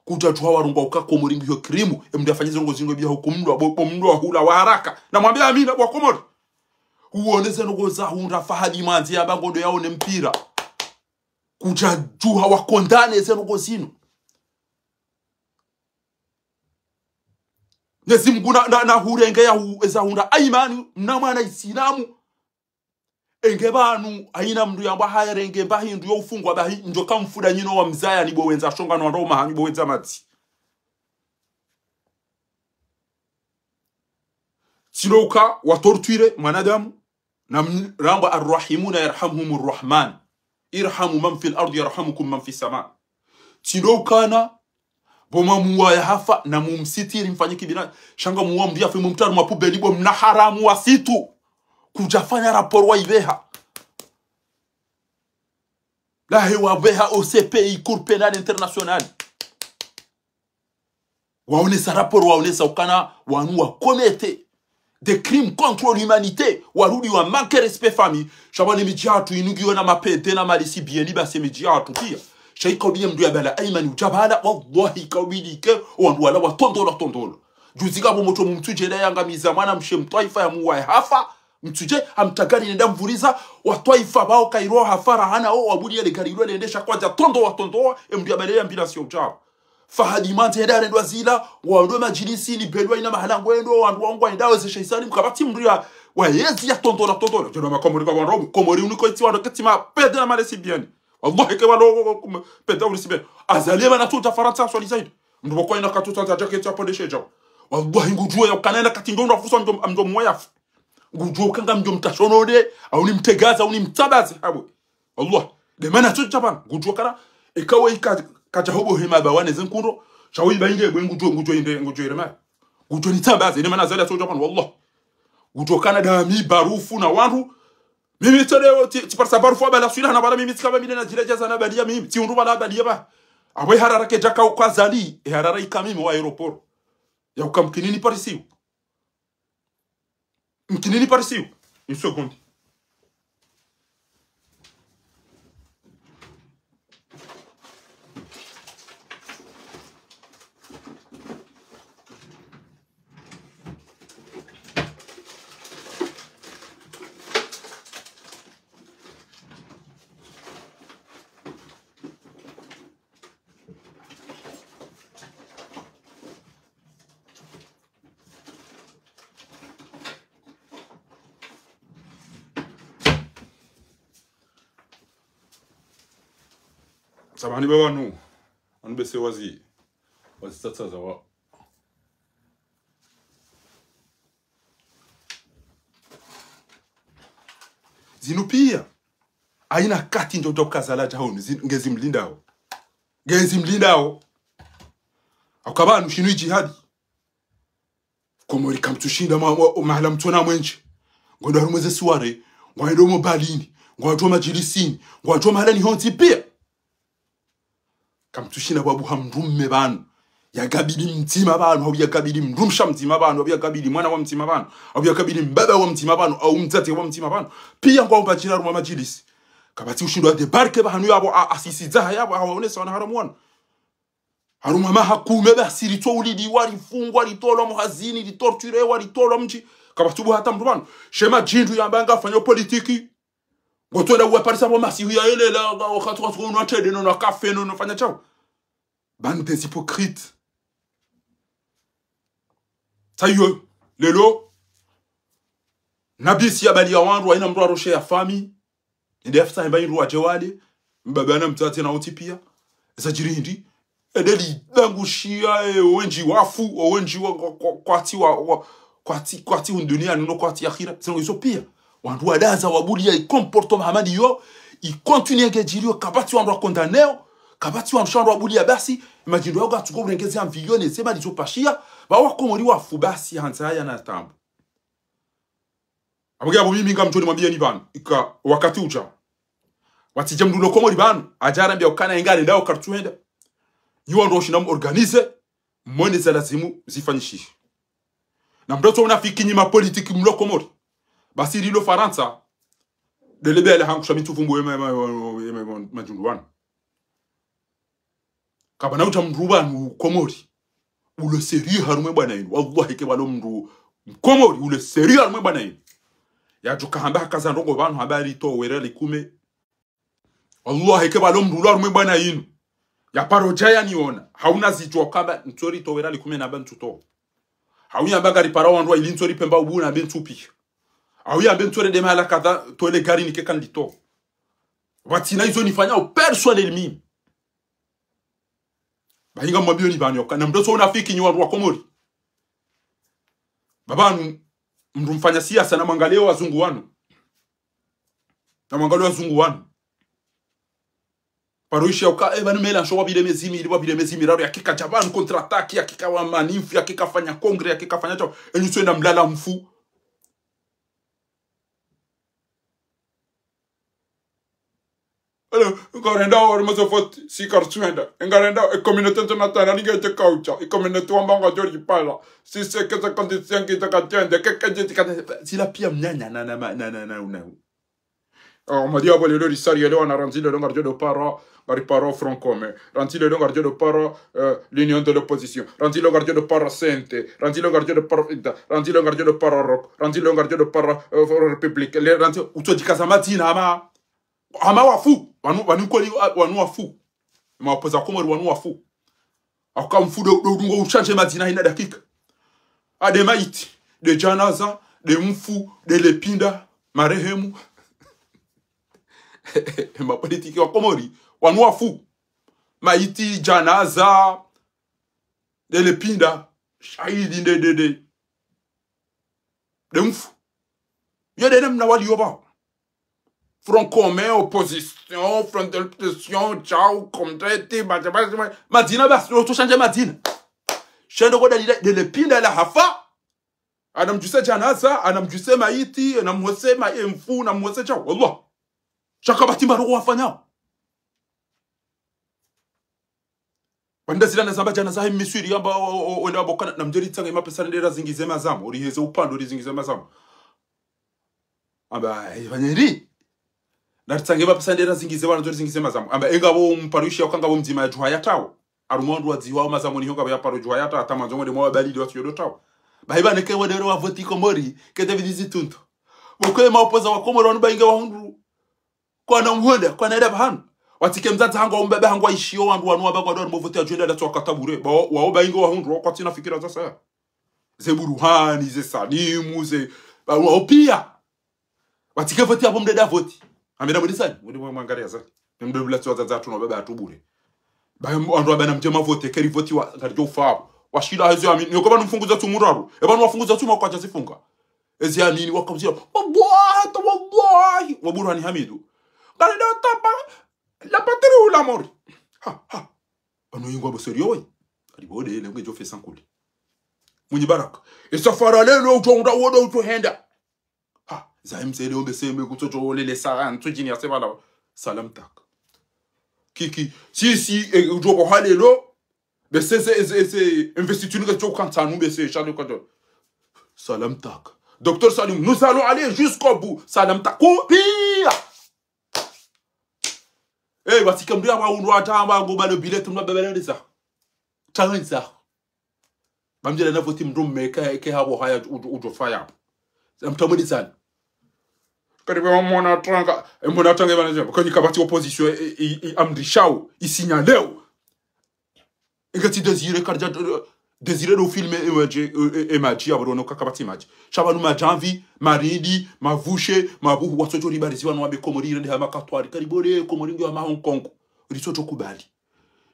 kutatuwa warungwa ukakomori mbiyo krimu mdiafanyize ngo zingo biya hukumndwa bomndwa hula wa haraka na mwambia amina kwa komori uoneze ngo za hunda fahadi manzi ya bangondo yaone mpira kujajuha wakondane ze ngo zino Nezi Mungu na hurenge ya za hunda aimani mnamwana Islamu enge banu aina mndu yamba hayarenge mbahi ndu yofungwa bahi njoka mfuda nyino wa mzaya nibo wenza shonga no Roma hanibo wenza mati Siloka wa tortuire mwanadamu na ramba arrahimuna yarhamhumur rahman irhamu man fil ardi yarhamukum man fis sama Siloka na boma muwa ya hafa na mumsitiri mfanyiki bina shanga muwa mdia fi mumtaru mapube libo mna haramu wa situ kujafanya raporo wa ibeha la hewa beha OCPI Cour Pénale Internationale waonesa raporo waonesa ukana wanu wa komete des crimes contre l'humanité warudi wa manque respect famille shabani mijatu inugiwa na mapete na malisi bieni basi mijatu pia shaika ubiye mdu ya bala aimani ujabala wallahi kawili ke wandu wala wa tondolo juziga moto mumtujele yangamiza mwana mshe mtaifa ya muwa hafa mtuje amtagari nenda mvuriza watwaifa bao kairo hafara hana o wabudi ile gari ile endesha kwaja tondo emdia bale ambulance yojao fahadi mante hedare ndo zila wando majilisi ni belwa ina mahalango endo wandu wangu ndawe ze shaisani mkabati mria wa yezi ya tondo jona makomori kwa wandu komori uniko iti wando katima pede na malesi biani wallahi ke walo pede ulisi biani azalia na tuta faransa swali zaidi ndo kwa ina katuta jacket ya podeshe jao wallahi ngujua ya kanena katingo ndo fuso ndo moya Gujo kanga mjo mtashonode au ni mtegaza au ni mtabazi habo Allah de mana tu japan gujo kana ikawe kaja hobo hema bawane zenkundo shawi bainde gujo irema gujo ni tabazi de mana zala tu japan wallah gujo kana da mi barufu na wandu mimi tade ti parsa barufu bala sula na bala mimi tikaba mimi na jilejaza na badia mimi ti unduba la badia ba awe harara ke jaka kwa zali harara ikamimi wa aeroport ya ukamkinini parisiu Mkinini pareciu. Une seconde. Sabani baba nu anu bese wazi tata zawa zinupia aina kati ndo kazala jahoni ngezimlindao akabanu shinu jihadi komori kamtushinda mahala mtona mwenje ngondo harumeze suare ngwaido mo balini ngwato majilisini ngwato mahala ni honti pia kamtushinda babu hamdumme banu yakabili mtima abantu au yakabili mrumsha mtima abantu au yakabili mwana wa mtima abantu au yakabili mbaba wa mtima abantu au mtate wa mtima abantu pia kwa mpachira ruma majilisi kabati ushindo debarke bahanu yabo asisiza yabo hawaonesa wana haramwana haruma mahakume basi lito ulidi walifungwa litolo muhazini litorture walitolo mji kabatubu hata mrubano shema jindu yambanga afanya politiki ngotwenda uwaparisa bo masihu ya elela wakati unatede no kafe no fanya chao bande des hypocrites tayo lelo nabisi ya bali ya wandu ina mru aroshe ya fami inde afta imba inru ajewale mbabana mtate na otipia sajiri hindi edeli dangushia wenji wafu wenji kwati undunia nuno kwati akhira sino iso pia wandu wadaza wabuli ya comportement hamadi yo i continue ngejilio kabati wandu condamneo kabati wandu shandu wabuli ya basi imagine yoga tuko burengezi amvilione sema litopashia ba wakomori wafu basi hanzaya na tambo abuga abo mimi ngamtoni mwambie ni bana ika wakati ucha watije mdulo komori bana ajara mbia ukana ingale ndao kartuenda yiwa ndo shinam organize mwende za lazimu zifanyishi na mdoto unafiki nyima politiki mloko mori basi lilo Faransa de lebele hangu shamitu vumbu majunduwana kabana uta mrubanu komori ule seri harume bwana inu wallahi ke balo mru komori ule seri harume bwana inu ya tukahamba kaza ndongo banu habari to werele kume wallahi ke balo mru harume bwana inu ya parojaya niona hauna zicho kaba ntori to werele kume na bantu to hauya bagari para wandu ili ntori pemba ubu na bentu pi hauya bentu de mala kada to le gari nike kan lito watina izo nifanya au personne elmi bahinga mwabio ni banyo kana mdoso unafiki nyi wandu wa komori babanu mrumfanya siasa na mwangaleo wazungu wanu na mwangaleo wazungu wanu paruisha uka banu mela showa bile mezimi raro yakika Japan contre attaque yakika wa manifu yakika fanya kongre yakika fanya chao enyu twenda mlala mfu ngarenda ori mazofot si kartuenda ngarenda communauté internationale ngete kaucha communauté wambanga George Pala si c'est que ça condition qui te katende que si la pia mnyanya na on m'a dit à voler le risari et on a rendu le longardio de paro front commun rendu le longardio de paro l'union de l'opposition rendu le longardio de paro sente rendu le longardio de paro rendu le longardio de paro rock rendu le longardio de paro république les rendu uto dikazamati na ama wafu wanu koli wanu wafu mapoza komori wanu wafu akamfu do uchange madina ina dakika ade maiti de janaza de mfu de lepinda marehemu ma politiki wa komori wanu wafu maiti janaza de lepinda shahidi de mfu yode nem na wali yoba front commun, opposition, front de l'opposition, ciao, comté, Madina, bas, l'autre change Madina. Chendo ko de l'épine la hafa. Anam juse janaza, anam juse maiti, anam mwese ma emfu, anam mwese ciao. Wallah. Chaka bati maro wafanya. Wanda zila na zamba janaza hii misuri yamba wenda bokana na mjeri tanga ima pesa ndera zingize mazamu. Oriheze upando ori zingize mazamu. Amba, vanyeri. Na tsange bapesandera zingize bana zori zingize mazamu amba engabo mparushi yakanga bo mzima jwa yatawo arumondu wadziwa mazamu ni honga ya paru jwa yata atamanzo ngode mwa balidi watu yodotawo baiba neke wadere wa voti komori ke David Zitunto bokwe maopoza wa komori wanu bainga wa hundu kwa na mhonda kwa na edaba hanu watike mzaza hangu umbebe hangu waishio wandu wanu wabagwa doa mbovoti ya juenda latu wakatabure wao bainga wa hundu kwa tina fikira zasa ya ze buruhani ze salimu ze wao pia watike voti ya bomdeda voti amena mudisani muri mwangalia za mdobula tsoza za tuno baba atubure ba andu abana mtema vote keri voti wa ngarjo fa washida hazo amini niko bana mfunguza tumuraru e bana wafunguza tuma kwa jazifunga ezi amini wakamzira wallahi waburani hamidu kalenda tapa la patrie ou la mort ha bano yingwa boserio we alibode ile ngejo fe sankuli munyi baraka e safara lelo utonda wodo utohenda Zaim se leo beseme kutoto le saran tujini ya sebala salam tak kiki si ujoko halelo c'est investiture que tu as nous c'est Charles Kodo. Salam tak. Docteur Salim, nous allons aller jusqu'au bout. Salam tak. Pia. Eh, voici comme dia wa unwa tamba ngoba le billet tumba bebele ça. Tangan ça. Bamjela na votim drum me ke habo haya ujo fire. Amtamudi sana. Karibu mwana tranga bana kwa ni kabati opposition et amdishao isignaleo. Ingati désiré de filmer et maji abrono kakabati maji. Shabanu majanvi maridi mavushe mabuhu wasojo ribariziwa no abe komori rende hama katwari karibore komori ngwa ma Hong Kong. Risoto kubali.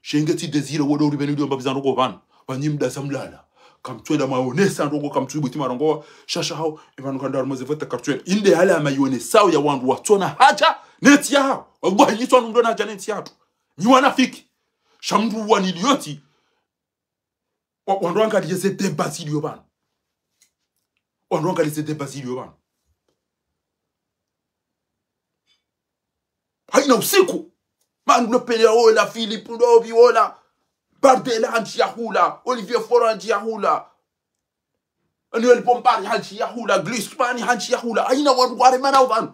Shengeti désiré wodo ribeni ndo mbabizano ko van. Banyimda samlala. Kamtwenda maonesa ndongo kamtwibu timarongo shasha hao evanu kandar mozevota kartwenda inde hala mayone sao ya wandu watona haja neti yao wallahi nyitwa ndo na janeti yatu ni wanafiki shamdu wanilioti wandu angaliye zete basilio bana wandu angaliye zete basilio bana haina usiku manu nopelea ola Philip ndo biola Bardella Antiahula, Olivier Faure Antiahula, Anuel Bompard Antiahula, Glisman Antiahula, aina wangware mana uvan.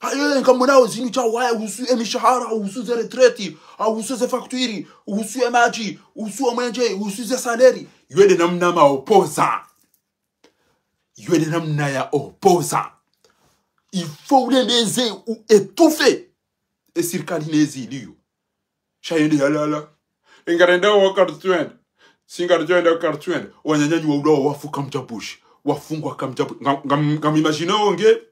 Ayo nkamona uzini cha waya usu emishahara, usu ze retreti, usu ze facture, usu emaji, usu omenje, usu ze saleri. Yede namna ma opposa. Yede namna ya opposa. Il faut les léser ou étouffer. Et circalinesi liyo. Shayende halala. Ingarenda wa kartwend. Singarjoenda kartwend. Wanyanyanyi wa udawa wafu kamjabush. Wafungwa kamjabush. Ngam imagine onge.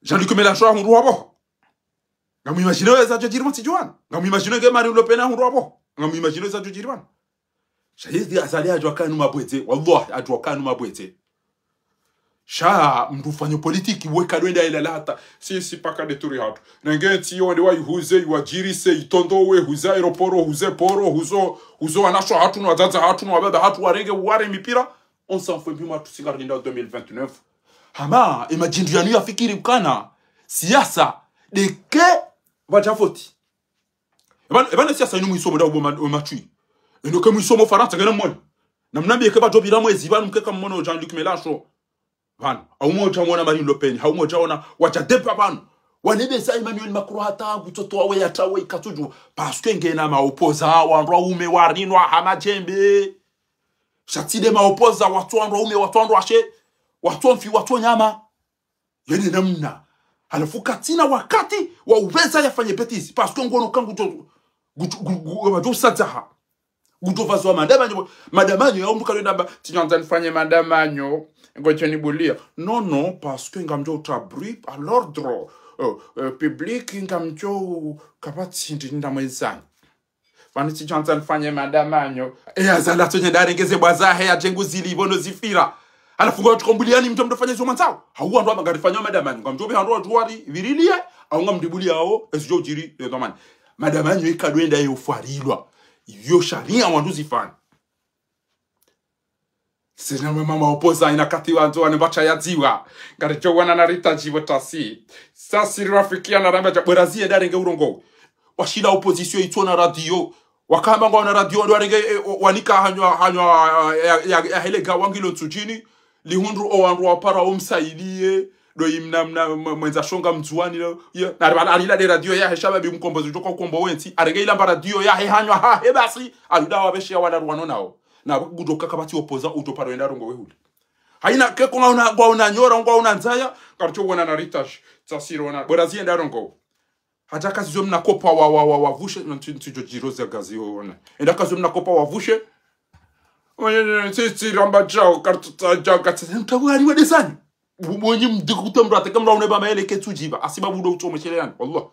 Jean-Luc Mélenchon hundu wabo. Ngam imagine weza jojirwan si juan. Ngam imagine nge Marine Le Pen hundu wabo. Ngam imagine weza jojirwan. Shayezi azali ajwa kanu mabwete. Wallahi ajwa kanu mabwete. Sha mdufanya politiki weka doenda ila lata si paka de turi hatu nangenti yo ndewa yuhuze yuajirise itondo we huza aeroporo huze poro huzo anasho hatu no azaza hatu no ababa hatu warenge ware mipira on s'en fout plus matu sigarinda 2029 hama imagine yanu yafikiri ukana siasa de ke vajafoti ebana siasa inu mwisomo da ubo matui eno ke mwisomo Faransa ngena mmoja namnambie ke bajobira mwezi banu mkeka mmono Jean-Luc Mélenchon Van, haumoja mwana Marine Le Pen, haumoja wana wachadepa van. Wanebe Emmanuel Macron hata butoto wawe yatawe ikatuju. Parce que ngena ma opposa wandwa ume warinwa hamajembe. Shatide ma opposa watu wandwa ume watu wandwa she. Watu mfi watu nyama. Yene namna. Halafu katina wakati wa uweza yafanye petisi. Parce que ngono kangu guto sataha. Guto vazwa madamanyo ya umbuka lenda ba tinyanza nifanye madamanyo. Non, parce que ngamjo tabri à l'ordre public ngamjo kapati ndinda mwezani. Vaniti chanza nfanye madamanyo. Azala tonye darengeze bwazahe ya jengu zili bono zifira. Alafu ngo tukombuliani mtu mtofanya hizo manzao. Hauwa ndo abagarifanya madamanyo. Ngamjo be handwa tuwari virilie au ngamdibuli yao esijo jiri domani. Madamanyo ikadwenda yofarilwa. Yo sharia wanduzi fani. Sina mama opoza inakatiwa nzo anembacha ya ziwa. Ngaricho wana narita jivo tasi. Sasi rafikia na ramba Brazil darenge urongo. Washila opposition itona radio. Wakamba ngona radio ndo arenge wanika hanywa ya helega wangilo tsujini. Lihundru o wandu wapara omsailie. Do imna mwenza shonga mzuani lo. Na alila de radio ya heshaba bi mkombozi joka ukombo wenti. Arenge ilamba radio ya hanywa ha hebasi. Aluda wabeshi ya wadaruano nao. Na gudoka kabati opoza utoparo enda rongo wehuli haina ke ko ngona nyora ngona nzaya karcho wana na ritash tsasiro na Brazil enda rongo hata kazi zo mna kopa wavushe ntijo jiroza gazi ona enda kazi mna kopa wavushe tsi ramba chao karto ja katsa ntawari wadesani mwenye mdikutamra tekamra uneba maele ketujiba asibabu do utomechele yani wallah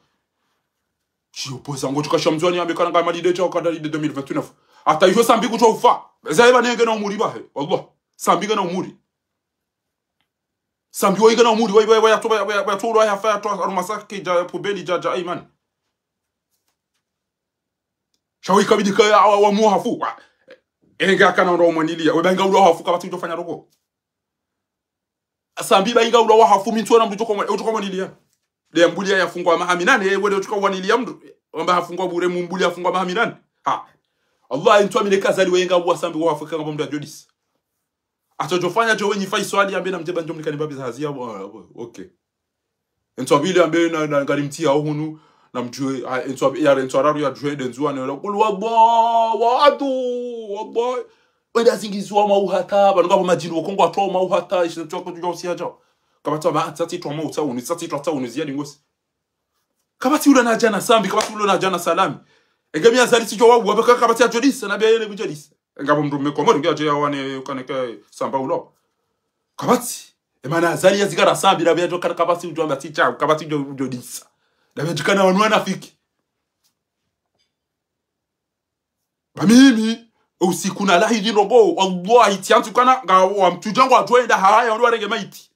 chi opoza ngo tukashamzwani amekana ngama lide chao kadari de 2029 hata hiyo sambi kutoa ufa zaiba nenge na umuri bahe wallah sambi na umuri sambi wo na umuri wa yatoba ya fa to arumasake ja pobeli ja iman shawi kabidi ka wa muhafu enga kana ndo monilia we banga ndo hafu kabati utofanya roko sambi ba inga ndo hafu mtu na mtu utoko monilia de mbulia yafungwa mahaminane wede utuka wanilia mdu amba hafungwa bure mbulia yafungwa mahaminane ha Allah intwa mine kazali wenga wasambi wa Afrika ngabo mda jodis atojofanya jo wenyi fai swali ambe na mteba njom nikanibabi za hazia okay intwa bile ambe na ngalimtia hunu na mjue intwa raru ya jwe denzua ne kulwa wadu wenda zingizwa mauhata banugabo majini wokongo atwa mauhata ishintwa ko josi hajo kabati ba atati to mauta unu tsati to ta unu ziyadi ngosi kabati ula na jana sambi kabati ula na jana salami engami azali tijo wawu abaka kabati ajodisa na bia yele bujodisa ngabo mndume komori ngia je yawane kaneke samba ulo kabati emana azali yazikara sambi na bia to kabati ujomba ticha kabati jodisa na bia jikana wanwana fiki bamimi usiku na lahi dinogo wallahi tiantu kana ngawa mtujango atwenda haya ndo arenge maiti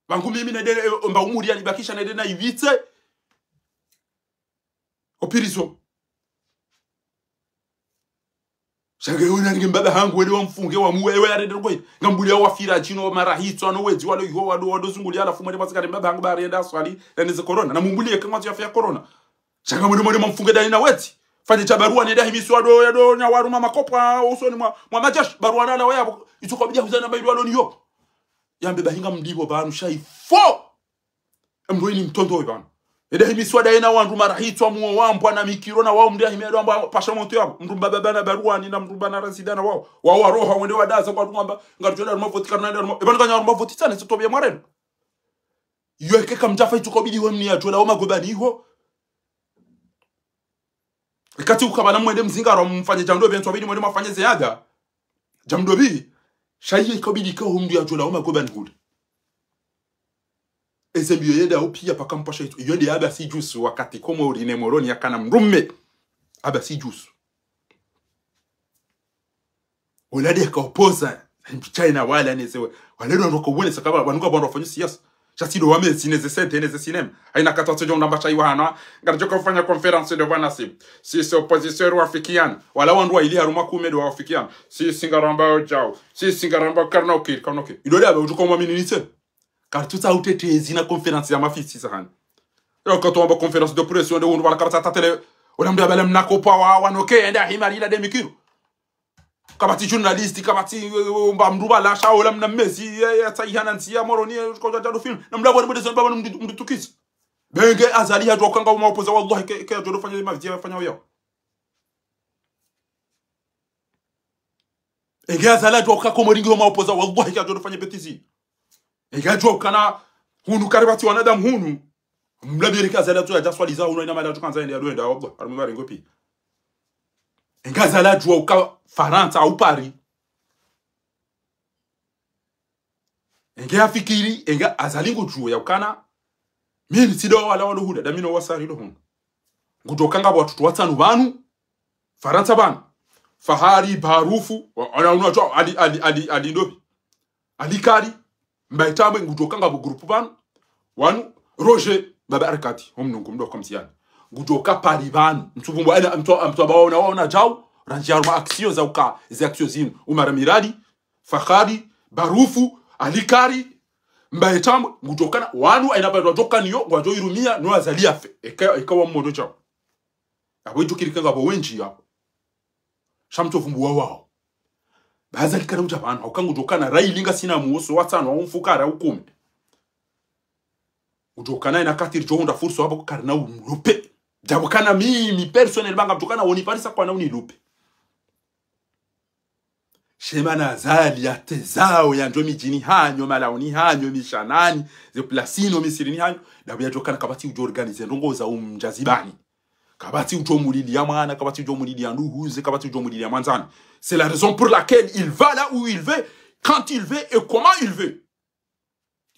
bangu mimi na dele mba umuri alibakisha na dele na ivite opirizo shagayona ngembaba hangu wele wamfunge wa muwewe ya dele goyi ngambulia wafira chino marahito ano wezi walo yo wado zungulia ala fumwe basika mbaba hangu bari enda swali neze corona na mumbulie kama ya corona shagamwe mwe mfunge dali na weti fanye cha barua nenda himisu wado yado nya waruma makopa usoni mwa majash barua nala wayabo itokobija huzana baidwa lo niyo yambe bahinga mdibo banu shaifo mdoini mtondo banu eda himisu wada ena wandu marahitwa muo wambo na mikiro na wao mdia himedo amba pasha moto yabo mrumba baba barua ni na mrumba na residana wao roho wende wadaza kwa ngamba ngarujola rumavoti kana ndio ebanu kanya rumavoti sana sitobye mwareno yoke kamjafa itokobidi wemni ya jola oma gobani ho ikati ukabana mwende mzingaro mfanye jamdo bento bidi mwende mafanye ziada jamdo bi shayi ikobidi ko humdu ya jola oma gobani good ezembiyo yeda opia pakampasha itu yode yaba si juice wakati komo urine moroni yakana mrumme aba si juice olade ka oposa China wala nezewe wale ndo ko wone sakaba banuka bando fanyu siasa chasido wame sineze sente neze cinema aina katoto jo namba chai wana ngarajoka kufanya conference de vanasi si opposition wafikiana wala wandu wa ili haruma kumedo wafikiana si singaramba jao si singaramba karnoki idole aba utuko mwamini nite car tout ça utete na conference ya mafisi sana yo quand on va conférence de pression de on va la karata tele on amda balem nakopa wanoke enda himari la demikiro kabati journalist kabati mbamruba la sha olam na Messi ya tayana ntia moroni ko jado film na mlabo ni bodesa baba mdutukisi benge azali ya dokanga uma opoza wallahi ke jodo fanya mavia fanya yo ege azala doka ko moringi uma opoza wallahi ke jodo fanya betisi ege dokana hunu karibati wanadamu hunu mlabiri kazala tu ya jaswaliza hunu ina mala tukanza ndia doenda wallahi arumari ngopi engazala jua uka Faransa au Paris enge afikiri enga azalingo jua ya ukana mimi sido wala walo huda damino wasari lo hun ngudokanga watu watanu banu Faransa banu fahari barufu unajua ali ndobi alikari mbaitame ngudokanga bo groupe banu wanu Roger baba arkati homnungu mdo komsiana ngudoka Paris banu mtubumbo ana mtobao na jao ranjiaruma action za uka za action zinu umara miradi fakhari barufu alikari mbaetam ngutokana wanu ainabadwa dokaniyo ngwajo irumia no azalia fe ekawa mmondo chao abo jukirikanga bo wenji yapo shamto vumbuwa wao baza likana ujapana ukangu dokana railinga sina muoso watano umfukara ukumi udokana ina katiri jonda furso abo karna umlupe jabukana mimi personnel banga mtokana woni parisa kwa na unilupe shemana azali ya tezao ya njomi jini hanyo malaoni hanyo mishanani ze plasino misirini hanyo na biyatokana kabati ujo organize ndongo za umjazibani kabati ujo mulili ya mwana kabati ujo mulili ya nduhuze kabati ujo mulili ya manzani c'est la raison pour laquelle il va là où il veut quand il veut et comment il veut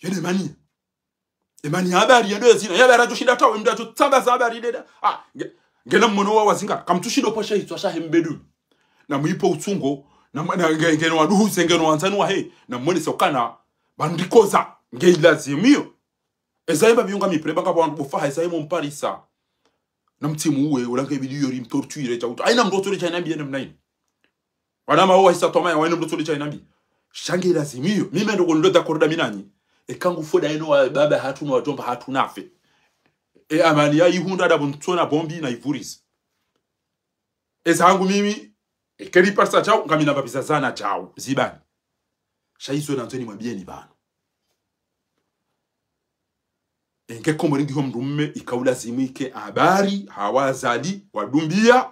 yene mani emani habari ndo zina ya barajo shinda tawe mdajo tsambaza habari deda ngena mmono wa wazinga kamtushido posha hitwa shahembedu na muipo utungo na ngeno waduhuze ngeno wanzanu wa he na mwone sokana bandikoza ngeilazimio ezaimba biyunga mipreba ngabo wandu bofa ezaimo mparisa na mtimu uwe ulange bidiyo rim torture cha uto aina mdoto cha inambi ene mnaini wanama wa hisa toma ya waina mdoto cha inambi shange lazimio mimi ndo ndo da korda minani ekangu foda eno wa baba hatuna wajomba hatunafe e amani ya ihunda da buntona bombi na ivuriza ezangu mimi ekeri parsa chao ngamina babisa zana chao zibani shaizo na nzoni mwabieni bana enge komoringi ho mrumme ikaula zimike habari hawazali wadumbia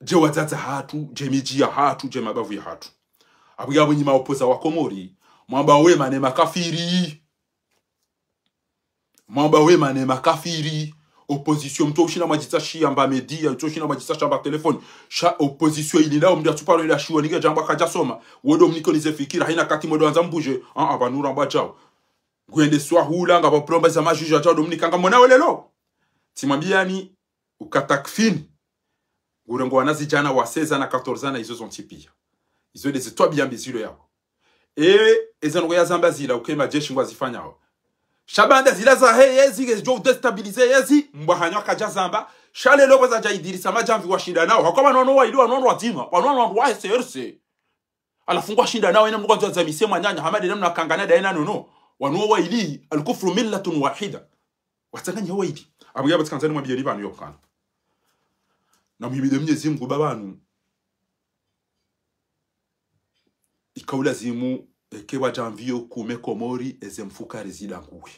je wazaza hatu je miji ya hatu je mabavu ya hatu abuya bunyi maopoza wa Komori mwamba we mane makafiri opposition mto ushina majita shamba media mto ushina majita shamba telefoni sha opposition ili ndao mdia tuparo ila shiwa nige jamba kaja soma wodo mnikonize fikira haina kati modo anza mbuje abanura mba chao gwende swa hula nga baplomba za majuja chao dominika nga mwana welelo timwambia ni ukatakfini urengo wanazi jana wa 16 na 14 na izo zontipia izo des toi bien bizilo yao ezango ya zamba zila ukema jeshi ngwa zifanyao shabanda zila za yezi jo destabiliser yezi mbahanywa kaja zamba shale lobo za jaidirisa majamvi wa shinda nao hakoma nono wa iliwa nono wa dima wanono wa SRC alafungwa shinda nao ina mkonzo za misema nyanya hamadi namna kangana da ina nono wano wa ili alkufru millatun wahida watanganya wa ili abuya batkanzani mwambie ni banu yokana na mwibide mnyezi Mungu babanu ikaula zimu ekewa janvio kume Komori ezemfuka rezida nguwe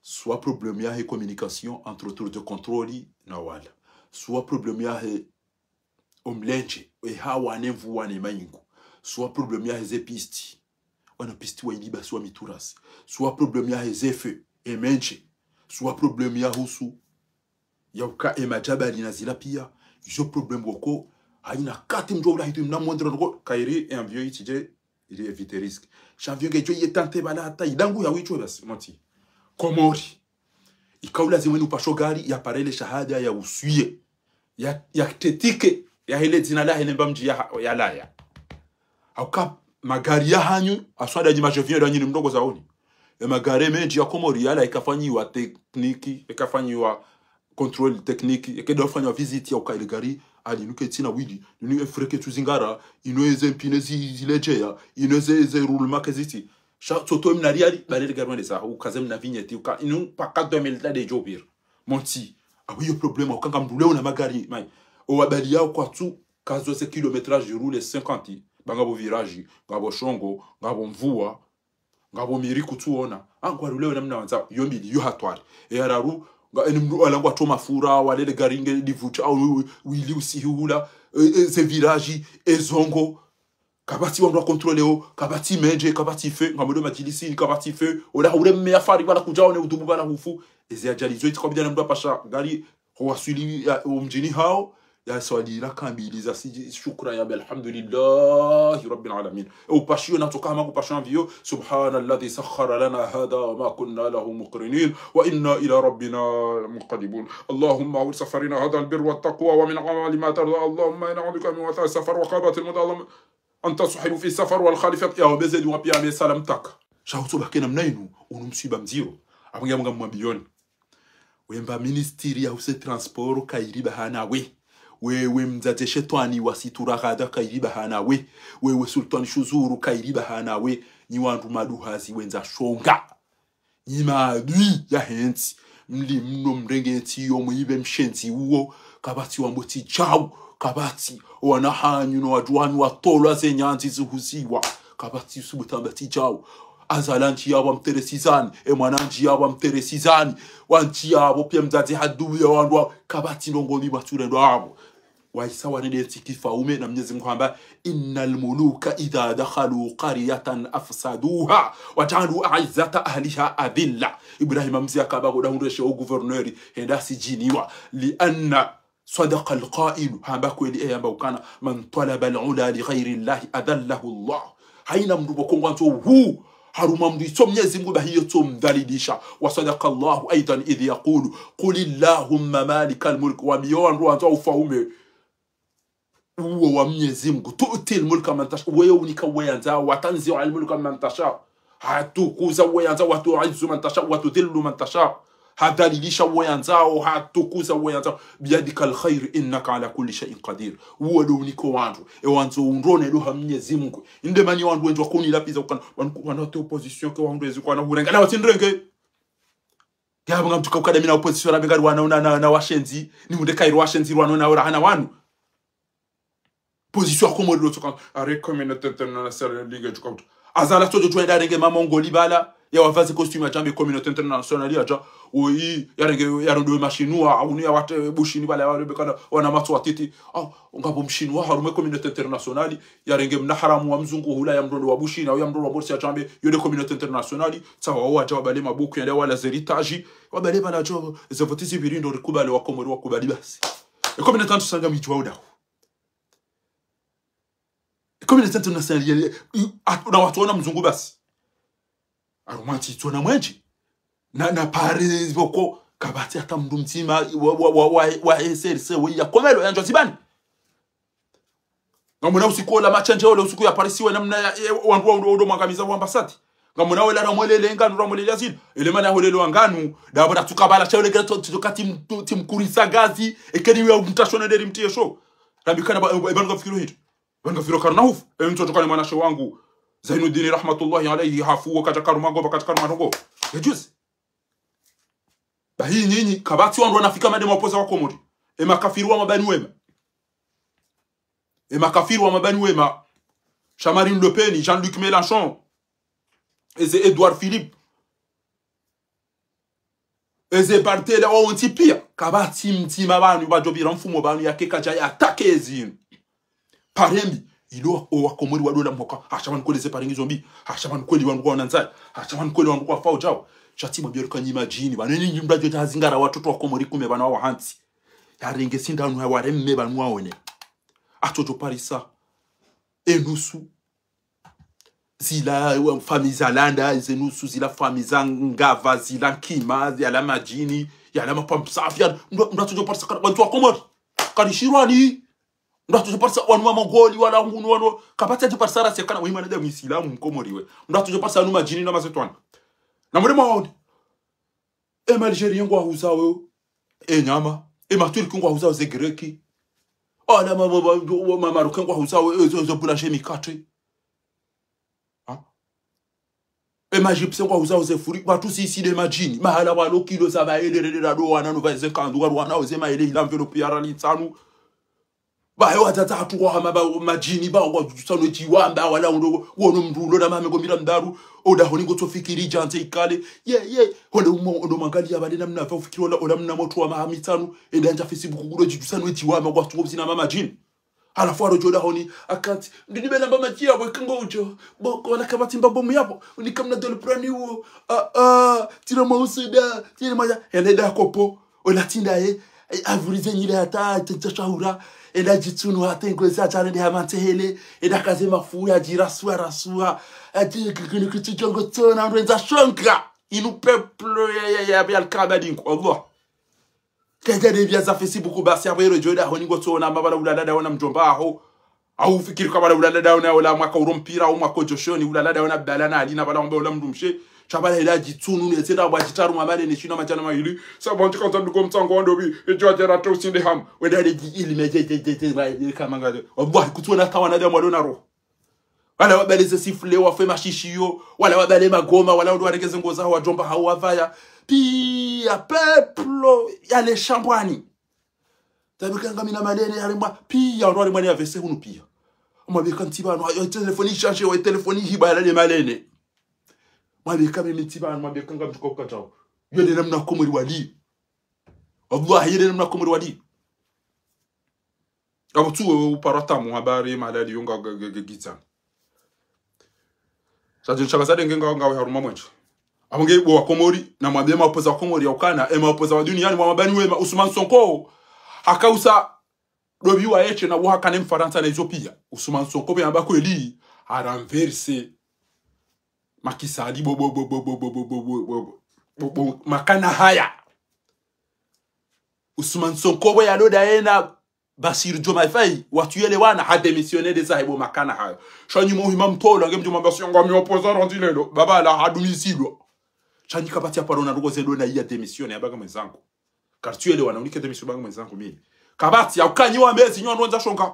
soit problème ya communication entre autour de contrôle na wala soit problème ya omlenche e hawa nevu wane maingu soit problème ya episti wana pisti wa iliba soit miturasi soit problème ya efe emenche soit problème ya husu ya uka emajabali na zila pia jo problème wako haina kati mjo ula hitu mnamondra ngo kairi envio itije ili éviter risque janvier ngejo yetante balata idangu ya wicho basi moti Komori ikaula zimwenu pashogari ya parele shahada ya usuye ya tetike ya hele zina la hele mbamji ya laya auka magari ya hanyu aswada jima jovien da nyini mdogo zaoni ya magari menji ya Komori yala ikafanyiwa tekniki ikafanyiwa control tekniki ikedofanywa visit ya ukaile gari ali nuke tina wili nu efreke tuzingara inoeze mpinezi zilejeya inoeze roulement keziti soto mnariali balele garwande sa ukazem na vignette uka inu paka 2000 de jobir monti awiyo problème ukanga mdule una magari mai o wabali yao kwa tu kazo se kilometrage roule 50 bangabo virage ngabo shongo ngabo mvua ngabo miriku tuona angwa rule na mna wanza yombi yo hatwari eraru nga enimru alangwa to mafura walele garinge divucha au wili usihula ze village ezongo kabati wandwa controleo kabati menje kabati fe ngamodo majilisi kabati fe ola ure me afari bala kujaone udubu bala hufu eze ajalizo itikobida namdo pasha gari wasuli umjini hao ya swali la kambiliza si shukra ya alhamdulillah rabbil alamin au pashio natoka kama kupasha vio subhanalladhi sakhkhara lana hada wa ma kunna lahu muqrinin wa inna ila rabbina munqalibun allahumma awil safarina hada albir wa taqwa wa min amali ma tarda allahumma inna a'udhuka min wathai safar wa qabat almudallam anta sahibu fi safar wal khalifat ya bezedi wa pia alayhi salam tak shauto bakena mnainu unumsiba mziro abunga mwambioni wemba ministeri ya use transport kairiba hana wewe mzaze shetwani wasitura gada kairiba hana wewe sultani shuzuru kairiba hana ni wandu maduhazi wenza shonga ni madui ya hensi mli mno mrengeti yo muibe mshenzi uo kabati wa mboti chau kabati wana hanyu no wajuani watolwa zenyanzi zuhuziwa kabati subutambati chau azalanchi yabo mteresizani mwananchi yabo mteresizani wanchi yabo pia mzazi hadubu ya wandu kabati nongoli baturendo abo waisawa nede tikifaume na Mwenyezi Mungu kwamba innal muluka idha dakhalu qaryatan afsaduha wa ja'alu a'izzata ahliha adilla Ibrahim mzia kabago dahundeshe o gouverneur henda sijiniwa li anna sadaqa alqa'il hamba kweli yamba ukana man talaba al'ula li ghayri Allah adallahu Allah haina mndu bokongwanzo hu haruma mndu iso Mwenyezi Mungu bahiyo to mdhalidisha wa sadaqa Allah aidan idh yaqulu qul illahumma malikal mulk wa biyandu anto ufaume uwo wa Mwenyezi Mungu tu'til mulka man tasha wewe unika weanza watanzi al mulka man tasha hatukuza weanza watu'izzu man tasha watudhillu man tasha hadalilisha weanza hatukuza weanza biyadika alkhair innaka ala kulli shay'in qadir uwo do unika wandu wanzo undone do ha Mwenyezi Mungu inde mani wandu wenzo kuni lapiza ukana wana opposition ke wandu ezikwana hurenga na watindrenge ya banga mtuka ukada mina opposition rabenga rwana na washenzi ni munde kairo washenzi rwana na ora hana wanu position ko modelo tuka are communauté internationale ligue tuka azala tojo twenda renge mamongoli bala ya wavaze costume ya jambe communauté internationale ya ja oui ya renge ya ndo machinua au ni ya wate bushini bala ya bekana wana matu watiti ngabo mshinwa harume communauté internationale ya renge mna haramu wa mzungu hula ya mdondo wa bushini au ya mdondo wa borsi ya jambe yode communauté internationale sawa wa ja bale mabuku ya wala heritage wa bale bana jo zevotisi birindo rikubale wa komori wa kubali basi e communauté internationale mitwa uda communauté internationale na watu wana mzungu basi aromanti tuna mwenji na pare boko kabati ata mndu mtima wa SRC we ya komelo yanjo zibani ngamona usikola machanje ole usiku ya parisiwe namna wandu ndo mwangamiza wa ambasadi ngamona wela ramwelele nganu ramwelele azili elemana holelo nganu dabona tukabala cha ole gato tukati timkurisa gazi ekeni we mtashona deri mtie show rabikana bango fikiro hito bango fikiro karna hufu mtoto kani mwanashe wangu Zainuddin rahmatullahi alayhi hafu katika rumango katika rumango yajuzi bahi nyinyi kabati wandu wanafika mademo opoza wa komori makafiru wa mabani wema Chamarine Le Pen Jean-Luc Mélenchon eze Edouard Philippe eze Bartela wa ontipia kabati mtima banu bajobira mfumo banu yake kaja atake ezini parembi ilo wakomori wadola mhoka hashaman kweli separingi zombi hashaman kweli wangu kwa nanzai hashaman kweli wangu kwa fao jao chatima byeruka nyima jini baneni nyumba jo tazingara watoto wakomori kume bana wa hansi yarenge sindanu ha waremme banu waone atojo parisa enusu zila famiza landa zenusu zila famiza ngava zila kima zila majini yala mapampsafia ndo parisa watu wakomori kanishirwani Mdatu parsa wanu wa Mongoli wala ngunu wanu kapata tu parsa rasi kana wima nada Muislamu mkomoriwe mdatu parsa anu majini na mazetwana na murema waone Algérien ngwa huzawe nyama Turki ngwa huzawe ze Greki ala Marocain ngwa huzawe zo boulanger mikate Egyptien ngwa huzawe ze furi watu sisi de majini mahala walo kilo za baele do wana no va ze kandu wana oze maele ila envelope ya ralitsanu bayo atata tuwa majini ba ngo tsano jiwamba wala wono mndulo na mame ngomira mdaru oda honi go tofikiri jante ikale hono mangali abale namna fa ufikiri ola mna moto wa mahamitanu edanja Facebook gudo jitsano jiwamba kwa tuko sina mama jini ala faro joda honi akati ndibe namba majia bo kangojo boko wala kabati mbabo yapo ni kamna dole prani wo tira mausida tira maja eleda kopo ola tinda avurize nyile ata tachahura eda jitunu hatengweza chane de amantehele eda kaze mafuya jirasua rasua ati kikini kitijongo tona ndenza shonka inu peuple ya alkabadin Allah kaja de vya za Facebook basi abero joda honi gotona mabala ulalada wana mjomba aho au fikiri kwa bala ulalada wana wala mwaka urompira au mwaka joshoni ulalada wana balana alina bala ombe wala mdumshe chabala ila jitunu nezenda bajitaru mamale ne shina majana maili sabonti konta nduko mtango wandobi ejoja rato sinde ham wenda de ili meje kama ngade wallahi kutuna tawana de mwalona ro wala wabale ze sifle wafe mashishiyo wala wabale magoma wala ndo waregeze ngoza wa jomba hawavaya pia peplo yale shambwani tabikanga mina malene yale mwa pia ndo mwana avese hunu pia mwabika ntibano yo telefoni charge yo telefoni hiba yale malene mwabika mitiba mwabika ngam tuko katao yede namna komori wali wallahi yede namna komori wali abutu parata mu habari malali yonga gitsa saje chakasade ngenga ngawe haruma mwenje abonge bo wakomori na mwabia mapoza wakomori yaukana mapoza wa duniani mwabani wema Ousmane Sonko akausa dobi wa eche na wa kanem Faransa na Ethiopia Ousmane Sonko be ambako eli a renverser makisadi makana haya Ousmane Sonko we aloda ena Basir Diomaye Faye watuele wana ha démissionné des sahibo makana hayo shani mo himam tolo ngem juma basi ngami opposant rondilelo baba la ha domicile shani kabati aparona rugoze do na ya démissionné abaga mwenzangu car tuele wana unike démission baga mwenzangu mimi kabati aukanyi wa mezi nyo ndonza shonga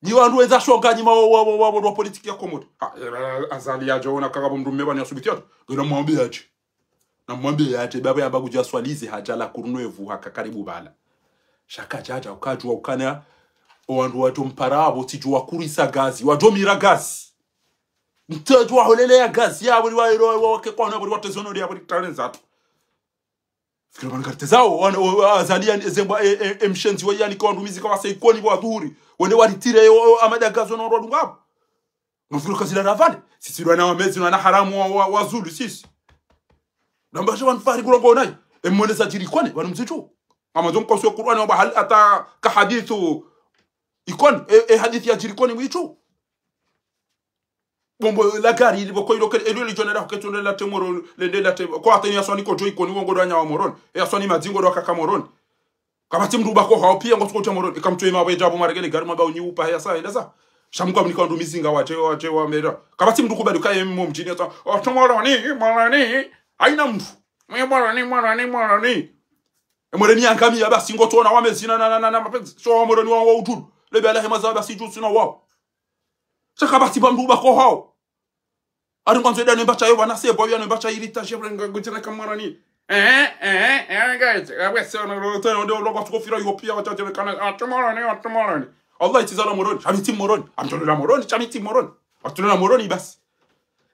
ni wandu wenza shonga nyima wa politiki ya komodo azali ya jona kagabo mdume bani asubitiato gona mwambie aje na mwambie yaje baba yamba kujua swalizi hajala kurunwevu haka karibu bala shaka jaja ukajua ukana owandu watu mparabo tijua kurisa gazi wajomira gazi mtajua holele ya gazi ya wali wairo wake kwa na watu zono ya wali talenza tu fikira bana karte zao azalia zemba mshenzi wa yani kwa ndumizi kwa wase ikoni wa dhuri wende walitire amada gazi na rodu ngapo mfuro kazi la ravale sisi wana wamezi na haramu wa Zulu sisi nambasha wanfari kulongo nayi emmoneza jirikoni wanumzicho amazon kwa sio Qur'ani wa hal ata ka hadithu ikon hadithi ya jirikoni wicho bombo la gari libo ko ilo elo jonera ko ketonde la temoro le la te ko ateni asoni ko joy ko ni wongo do nya wa moron asoni madingo do kaka moron kama timdu ba ko ha pia ngo ko moron ikamtwe ma bajabu margele gari maba unyi upa ya sa ndasa shamko mni ko ndo mizinga wache wa mera kama timdu ko badu kai mo mjini ata tomoroni marani aina mfu marani emoreni ankami ya basi ngo tona wa mezina na mapenzi so moroni wa utulu lebe ala hema za basi jutsu na wao chaka basi bambu ba ko hao ari kwanzo eda nemba chayo wana sebo ya nemba chayo irita jebra ngutena kamarani guys abese ona roto ndo lo ko fira yo pia wacha jere kana atomorani Allah itizala moroni chamiti moroni amtolela moroni chamiti moroni atolela moroni basi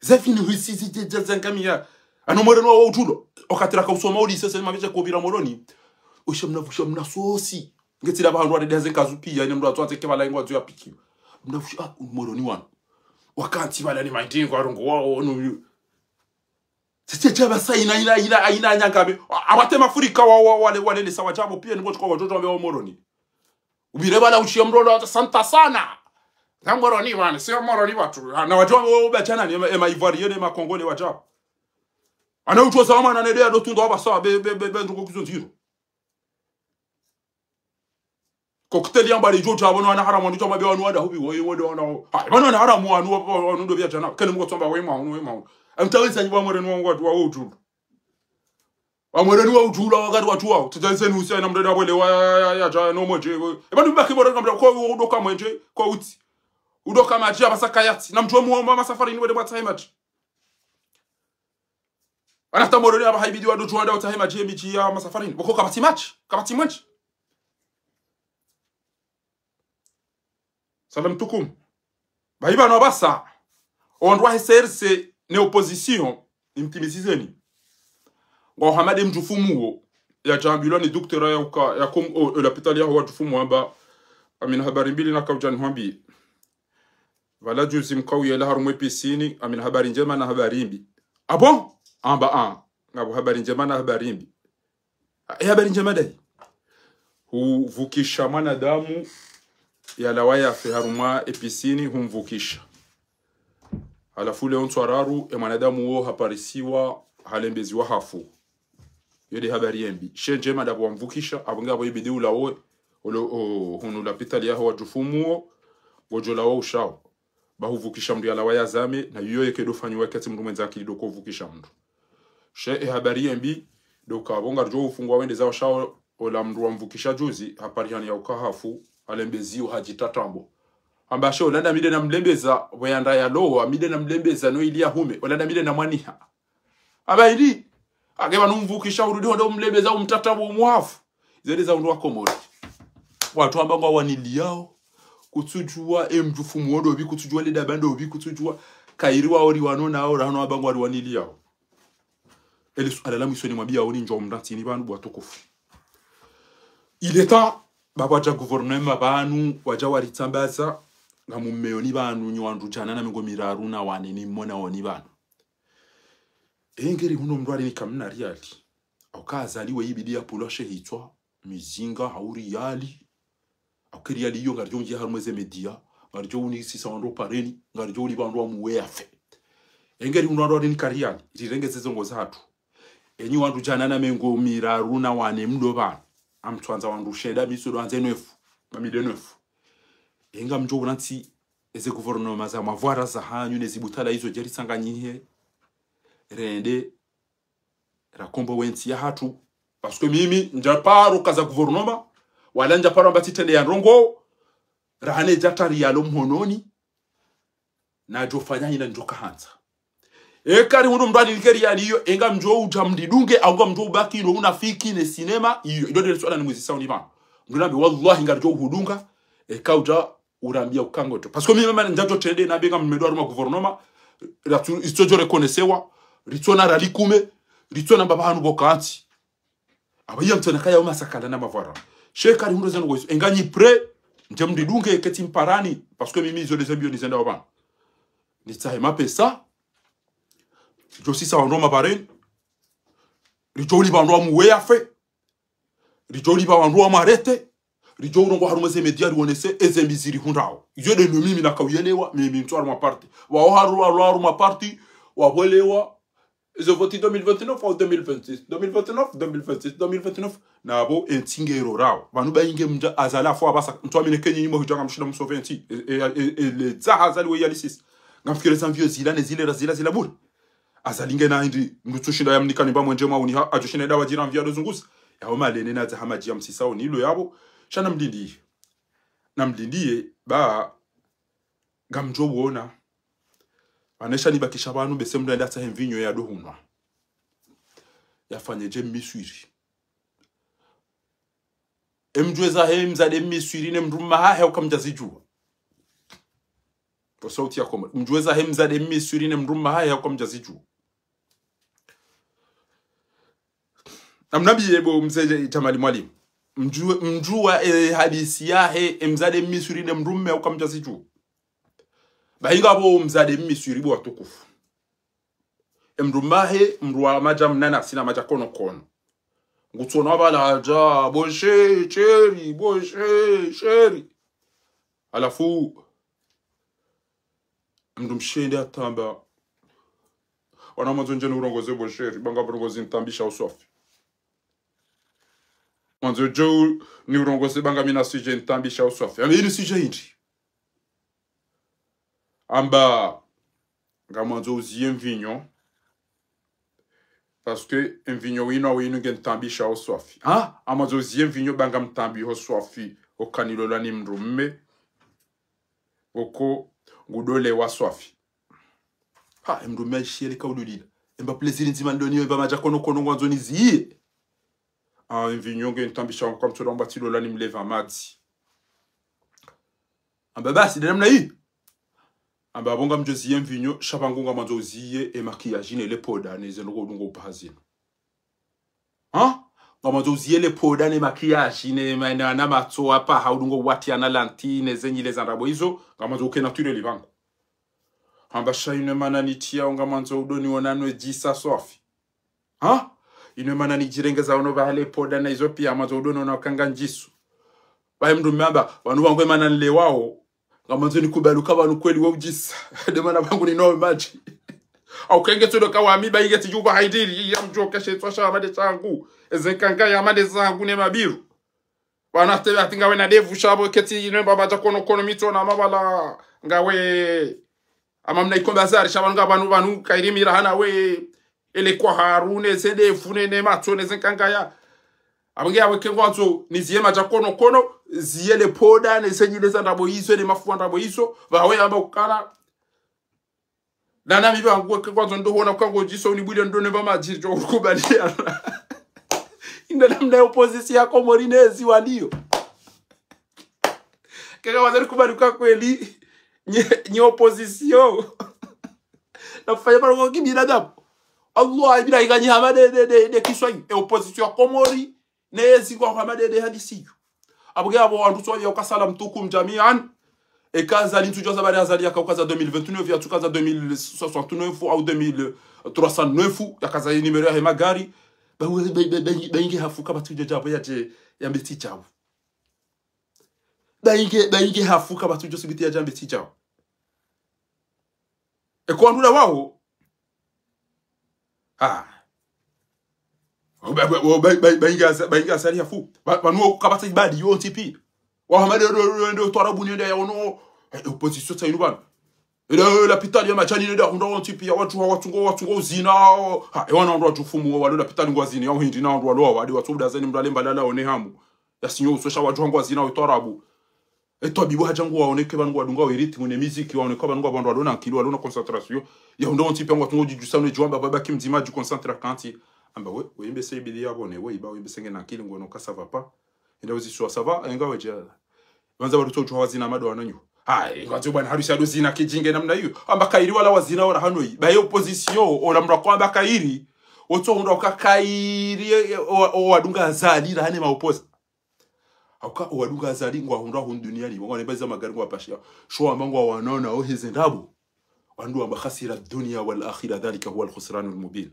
zafini hisizi jazangamia ano moroni wa utulo okatira ka usoma uli sese mabeje ko bira moroni ushamna sosi ngetira bahandu wa deze kazupia ine ndo atwate kebala ingwa zo ya piki mnafusha moroni wana wakati bala ni mindingo arongo wao no sisi basa ina nyangabe abatema Afrika wale ni sawa jabo pia nibo kwa watoto wa moroni ubire bala ushia mrodo santa sana na moroni wana sio moroni watu na wajua wao bachana ni Ivoire ne Makongole wajao ana utwa sama na nedea do tundo abasa be nduko kuzondiro cocktail yamba le jojo abono ana haramu ndo mabe wanu wada hubi wodo wana ha bano na haramu wanu ndo bya jana kene mko tsomba wema amtaweza nyiba moreni wangu watu wa utu wa moreni wa utu la wakati watu wao tutaise ni usia na mdada wale ya ja no moje bano baki moreni mdada kwa udoka mwenje kwa uti udoka maji abasaka yati na mtu muomba masafari ni wede mataimat anata moreni aba haibidi wa dojo wada utaimaje bichi ya masafari boko kabati match salam tukum baiba no basa on doit exercer ne opposition imtimisizeni ngo hamade mjufumuo ya jambulo ni docteur ya uka ya kom l'hôpital ya wajufumu amba amina habari mbili na kaujan hwambi wala juzim kawiya la harumwe pisini amina habari njema na habari mbi bon amba ngabo habari njema na habari mbi habari njema dai huvukisha mwanadamu ya lawaya fi haruma episini humvukisha alafu leo ntwararu mwanadamu wo haparisiwa halembeziwa hafu yode habari yembi shenjema dabo mvukisha abungabo ibidi ulawo hunu lapitali yaho wajufumu wojola wo ushao bahuvukisha mndu ya lawaya zame na yoye kedo fanywa kati mndu mwenza akili ko vukisha mndu habari yembi doka bonga jo ufungwa wende za ushao ola mndu mvukisha juzi hapari ya ukahafu alembezio hajitatambo ambasho olanda mide na mlembeza wayanda ya lowa mide na mlembeza no ilia hume olanda mide na mwaniha abaidi ageba numvukisha urudi hondo mlembeza umtatabo muhafu zeleza ndo wakomori watu ambao waniliao kutujua mjufumu wodo bi kutujua leda bando bi kutujua kairiwa ori wanona au rano abango wali waniliao eli alalamu isoni mwabia oni njo mdati ni bandu bwatokofu il est temps babaja gouvernement banu waja waritambaza ngamumeoni banu nywandu jana na mingo miraru na wanini mona oni banu engeri huno mndwari ni kamna riali akazaliwe ibidi ya poloshe hitwa mizinga hauri yali akiri yali yo ngarjo nje harumeze media ngarjo uni 600 pareni ngarjo uli bandu wa muweafe engeri huno ndwari ni kariali itirengeze zongo zatu enyi wandu jana na mingo miraru na wane mdo banu amtwanza wandu sheda biso anze 9 mamide 9 enga mjo uranti eze gouvernement za mavwara za hanyu nezibutala hizo jeri sanganyihe rende rakombo wenti ya hatu parce que mimi njaparo kaza gouvernement wala njaparo mbatitende ya rongo rahane jatari ya lomhononi na jofanya ina njoka hanza kari hundu mdani Nigeria niyo enga mjo utamdidunge au nga mjo ubaki no unafiki ne cinema iyo idode swala ni muzisa unima ngunambi wallahi ngarjo uhudunga kauja urambia ukango to parce que mimi mama njajo tende na benga mmedo aruma gouvernement ratu istojo rekonesewa ritona ralikume ritona baba hanu bokanti abaye mtona kaya umasakala na mavara shekari hundu zanu goiso enga ni pre ntemdidunge keti mparani parce que mimi zo les ambio ni zenda oban ni tsahema pesa Josi sa wandoa mabareni. Rijoli ba wandoa muwea fe. Rijoli ba wandoa marete. Rijoli wandoa harumeze mediari wanese eze miziri hundao. Yode no mimi nakawiyelewa mimi mtuwa ma parti. Wa haru ma parti wa welewa je vote 2029 ou 2026. 2029, 2026, 2029 na abo entingero rao. Banu ba inge mja azala fo abasa mtuwa mine kenyi nimo hujanga mshida msoventi. Le zahazali we yalisis. Ngamfikire sanvio zila buri. Azalinge na hindi mtushinda ya mnikani ba mwenjema uni ajoshine dawa jira mvia dozungusa ya homa lene na za hamaji ya msisa uni ilo yabo shana mdindi na mdindi ba gamjo uona anesha ni bakisha banu bese mdenda ta mvinyo ya dohunwa yafanye je miswiri emjweza hemza de miswiri ne mduma ha he ukamjazijua kwa sauti ya koma mjweza hemza de miswiri ne mduma ha he ukamjazijua Amnabi yebo mzeje Tamali Mwalimu. Mjua hadisi yahe mzade misuri ne mrumme ukamjaziju. Bahinga bo mzade misuri bo watukufu. Mrumahe mruwa maja mnana sina maja kono kono. Ngutona bala aja boshe cheri. Alafu mdumshende atamba. Wana mazonje nurongoze bosheri banga brongozi ntambisha usofi. Mwanzo Joe ni urongozi banga mina sije ntambisha usofi. Ame ini sije hindi. Amba nga mwanzo uzie mvinyo. Parce que mvinyo wino gen ntambisha usofi. Ha? Amwanzo uzie mvinyo banga mtambi usofi. Okanilo lani mrumme. Oko ngudole wa sofi. Ha, mrumme shiri kaudulila. Mba pleziri nzimandoni mba maja kono mwanzo niziye. Mvinyo gen tambisha kwa mtola mbatilo lani mleva madzi. Amba basi namna hii. Amba bonga mjoziye mvinyo shapangunga mwanzo uziye maquillage le poda ne zenogo dungo pahazino. Ha? Mwanzo uziye le poda ne maquillage ne na matso apa haudungo wati ana lantine zenyile zandabo hizo ngamanzo uke naturel livango. Amba shayune manani tia nga mwanzo udoni wonanwe jisa sofi. Ha? Ine manani jirengeza ono bahale poda na hizo pia mwanzo udoni wonakanga njisu. Bae mndumamba wanu wangu manani lewao ngamanzo nikubaluka banu kweli wo jisa. De mana bangu ni no maji. Au kenge todo kawa amiba igeti juba haidiri ya mjoka shetwasha amade changu. Ezenkanga ya amade zangu ne mabiru. Wana tebe atinga we na devu shabo keti ine baba kono mito na mabala ngawe amamna ikombazari shabanu banu kairimira hana we ele kwa harune sede fune ne matone zenkanga ya abange yawe kengwazo niziye maja kono ziyele poda ne senyile zandabo iso ne mafuanda bo iso bawe amba ukala Dana mi bangu kengwazo ndo hona kango jiso ni bwile ndo ne ba majiro ukubalia Inda namna opposition yako morinezi walio Kega wazari kubaluka kweli Nye opposition Na faya paruko kibina dapo Allah ibina iganyi hamade de kiswahili opposition komori Nezi kwa hamade de hadisiyo Abuge abo wanduso ya ukasala mtukum jamian Ekaza lintujoza bari azali yaka ukaza 2029 ya tukaza 2069 au 2309 Yakaza nimero ya hemagari Bainge hafuka batujo jabo ya mbeti jabo Bainge hafuka batujo sibiti ya jambeti jabo Eko andula wao Bainge asali hafu Banuwa kabata ibadi yo tipi Wahamade ndo twarabu nende ya ono Opposition sa inubana la pitali ya machani nenda hundo tipi ya watungo zina wana ndo tufumu wa la pitali ngwa zina ya hindi na ndo lo wadi watu dazeni mdalemba lala one hamu ya sinyo usosha wajua ngwa zina utorabu Eto bibo hajangu waoneke bangu wadunga wiriti ngone muziki waoneka bangu abandu adona kilo adona concentration ya ndo onti pengo tungo di jusano jwamba baba kimzima du concentre kanti amba we imbe se bidi abone we iba imbe senge na kilo ngono ka ça va pas enda uzi so ça va enga weje banza baruto jwa wazina mado wananyo ai ngwazo bwana harusi ado zina kijinge namna hiyo amba kairi wala wazina wala hanoi ba yo opposition ola mra kwamba kairi oto ndo ka kairi o wadunga azali hane maopoza auka owadunga azali ngwa hundwa hun duniani ngo ne baza magari ngwa pashia sho amangwa wanaona o hizendabo wandu amba khasira dunya wal akhirah dhalika huwa al khusran al mubin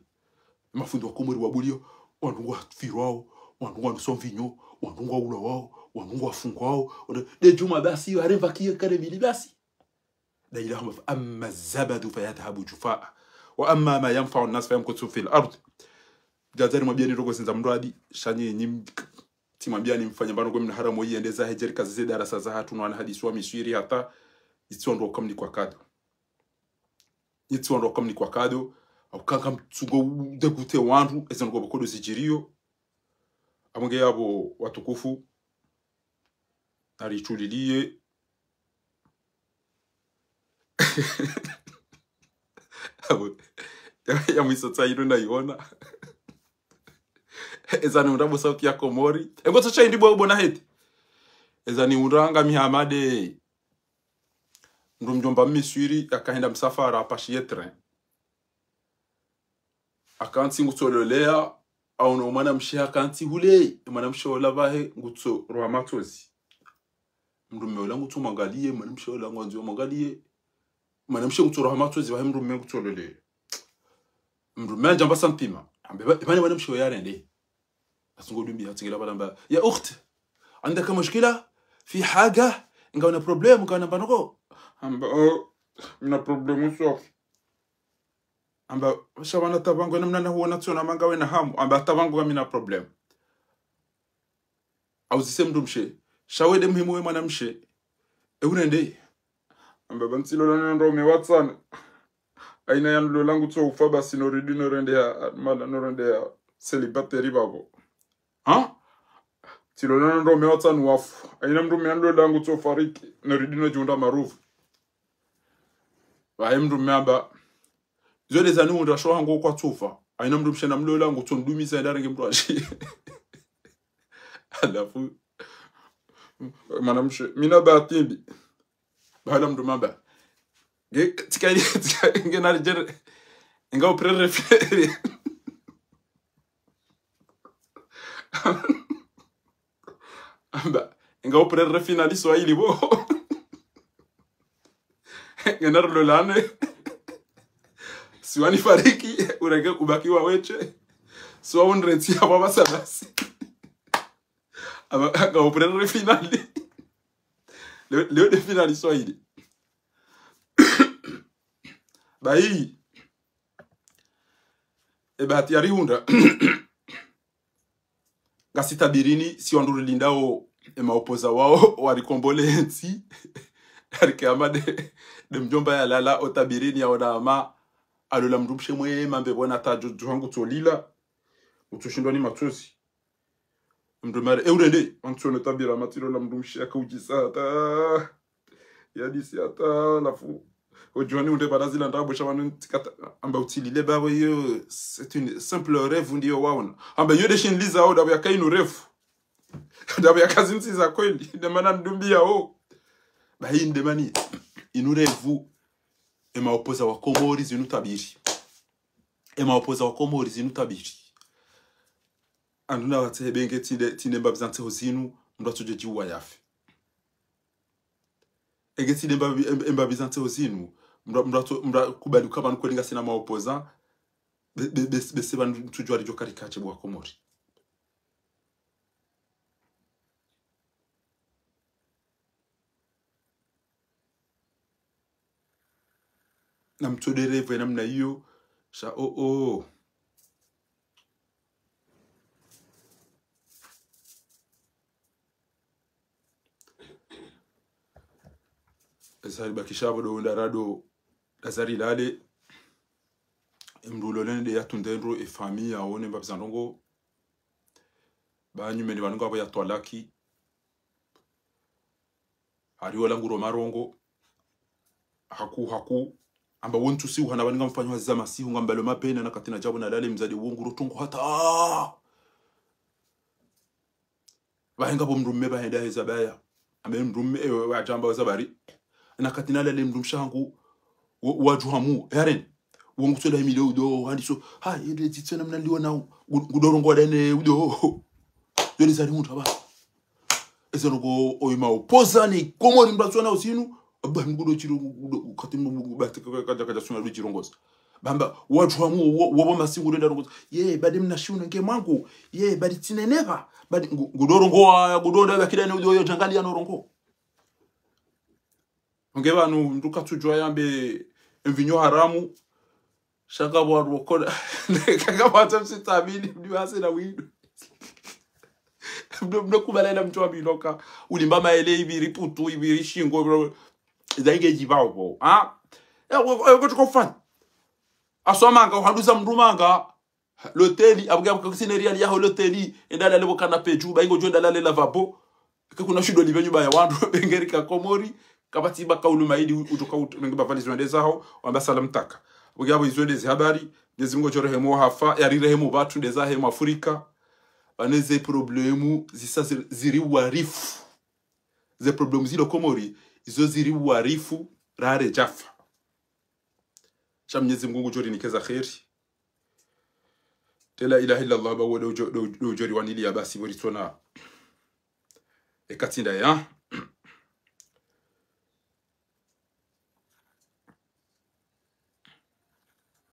mafundo kumuri wabulio wandu ngwa firwao wandu ngwa sonvinyo wandu ngwa ula wao wandu ngwa fungwao de juma basi areva kiyo kare bili basi da ilahum amma zabadu fayadhhabu jufaa wa amma ma yanfa'u an-nas fayamkutu fil ard jazari mwabiani rogo sinza mradi shanye nyim timwambia ni mfanya mbano kwa haramu yiendeza hejeri kazi ze darasa za hatu na hadisi wa miswiri hata itsondo kamni kwa kado itsondo kamni kwa kado au kanga mtsugo degute wandu ezondo bokodo zijirio amonge yabo watukufu arichulilie ya mwisota ino na iona ezani undabo sauti ya komori engo tsacha indibo bona heti ezani undanga mihamade ndo mjomba miswiri akaenda msafara apashie train akanti ngutsololea au no mwana mshe akanti hule mwana mshe ola bahe ngutso roa matozi mrume ola ngutso mangalie mwana mshe ola ngwanzo mangalie mwana mshe ngutso roa matozi bahe mrume ngutsololea mrume njamba santima ambe bani mwana mshe yarende asungulu mbi hatingila balamba ya ukht عندك مشكله في حاجه ngana problem ngana banoko amba mina problem sof amba shabana tabango namna na huona tsona mangawe na hamu amba tabango mina problem au zisemdu mshe shawede muhimu we mwana mshe unende amba bantilo lana ndo mewatsana aina yanlo langu tso ufa basi no ridino rende ya mala no rende ya celibatary babo ha tilona ndo mewatsana wafu aina mndu meando langu tso fariki no ridino junda marufu wa mndu meamba zole zanu ndo sho hango kwa tsofa aina mndu mshena mlo langu tso ndumisa ndaringe mndu ashi alafu manamshe mina batimbi bahala mndu mamba tikali ngena jer ngao prerefere amba ngao prerefina Swahili bo ngena rolane siwani fariki urege kubakiwa weche so unreti aba basabasi aba ngao prerefina leo de finali Swahili bai ebati arihunda gasita birini si onduru lindao emaopoza wao warikombole nti arikeamade de mjomba ya lala otabirini ya odama alola mdumshe mwe mambe bona tajo wangu tolila utushindwa ni matozi mdumare eurende antsone tabira matiro la mdumshe akujisa ata yadisi ata lafu Aujourd'hui, on débat dans l'endroit amba utilile babo yo c'est une simple rêve ndio waona amba yo deshin liza au dabu yakaino rêve dabu yakazinzi za kweli demana ndumbia o ba hii ndemani inu rêve ema opoza wa Komori zinutabiri ema opoza wa Komori zinutabiri anduna watebenge tinde mbabzante hozinu ndo tuje jiwa yafe egeti mbabzante hozinu mra kubali kama nkolinga sina maopoza bese bantu tujwa rijo karikache bwa Komori na mtodere vwe namna hiyo sha Esari bakishabo do ndarado Azari lale mrulolene de yatundendro e famille aone mbabzandongo ba nyumeni banunga abo yatwalaki hariyo languro marongo haku amba wontu si uhana baninga mfanywa za masihu ngambalo mapena na katina jabu na lale mzadi wonguro tungu hata bahenga bo mrumme bahenda heza baya ambe mrumme wa jamba zabari na katina lale mrumshangu wajuhamu yaren wongu soda emile udo handiso ha yede titsena mna liona gudorongo dane udo yoni zali muntu aba ezorongo oyima opoza ni komori mbatsona usinu ba ngudo chiro katimbu batika kaja suna luchirongoza bamba wajuhamu wobo masingu ndenda rongoza ye badi mnashuna nke mwangu ye badi tineneva badi gudorongo gudonda bakidane udo yo jangali ya norongo ngeba nu nduka tujwa yambe mvinyo haramu shaka bwa rokoda kaka bata msitamini mdiwase na windo mdo kubalela mtu abiloka ulimba maele ibiri putu ibiri shingo zaige jibao ha ko tukofan asomanga uhanduza mrumanga loteli abugya kusineria ya loteli endala lebo kanape juba ingo jonda lale lavabo kuna shido libenyu ya wandu bengerika komori kabati bakaulu maidi utoka ngeba vali zwende zao wamba salam taka bugabo izwende zihabari ngezi ngo jorehemo hafa yarirehemo batu ndeza hemo Afrika baneze problemu zisa ziri warifu ze problemu zilo komori izo ziri warifu rare jafa shamnyezi ngo jori nikeza khairi tela ilaha illa allah ba wodo jori wanili ya basi boritona ekatinda ya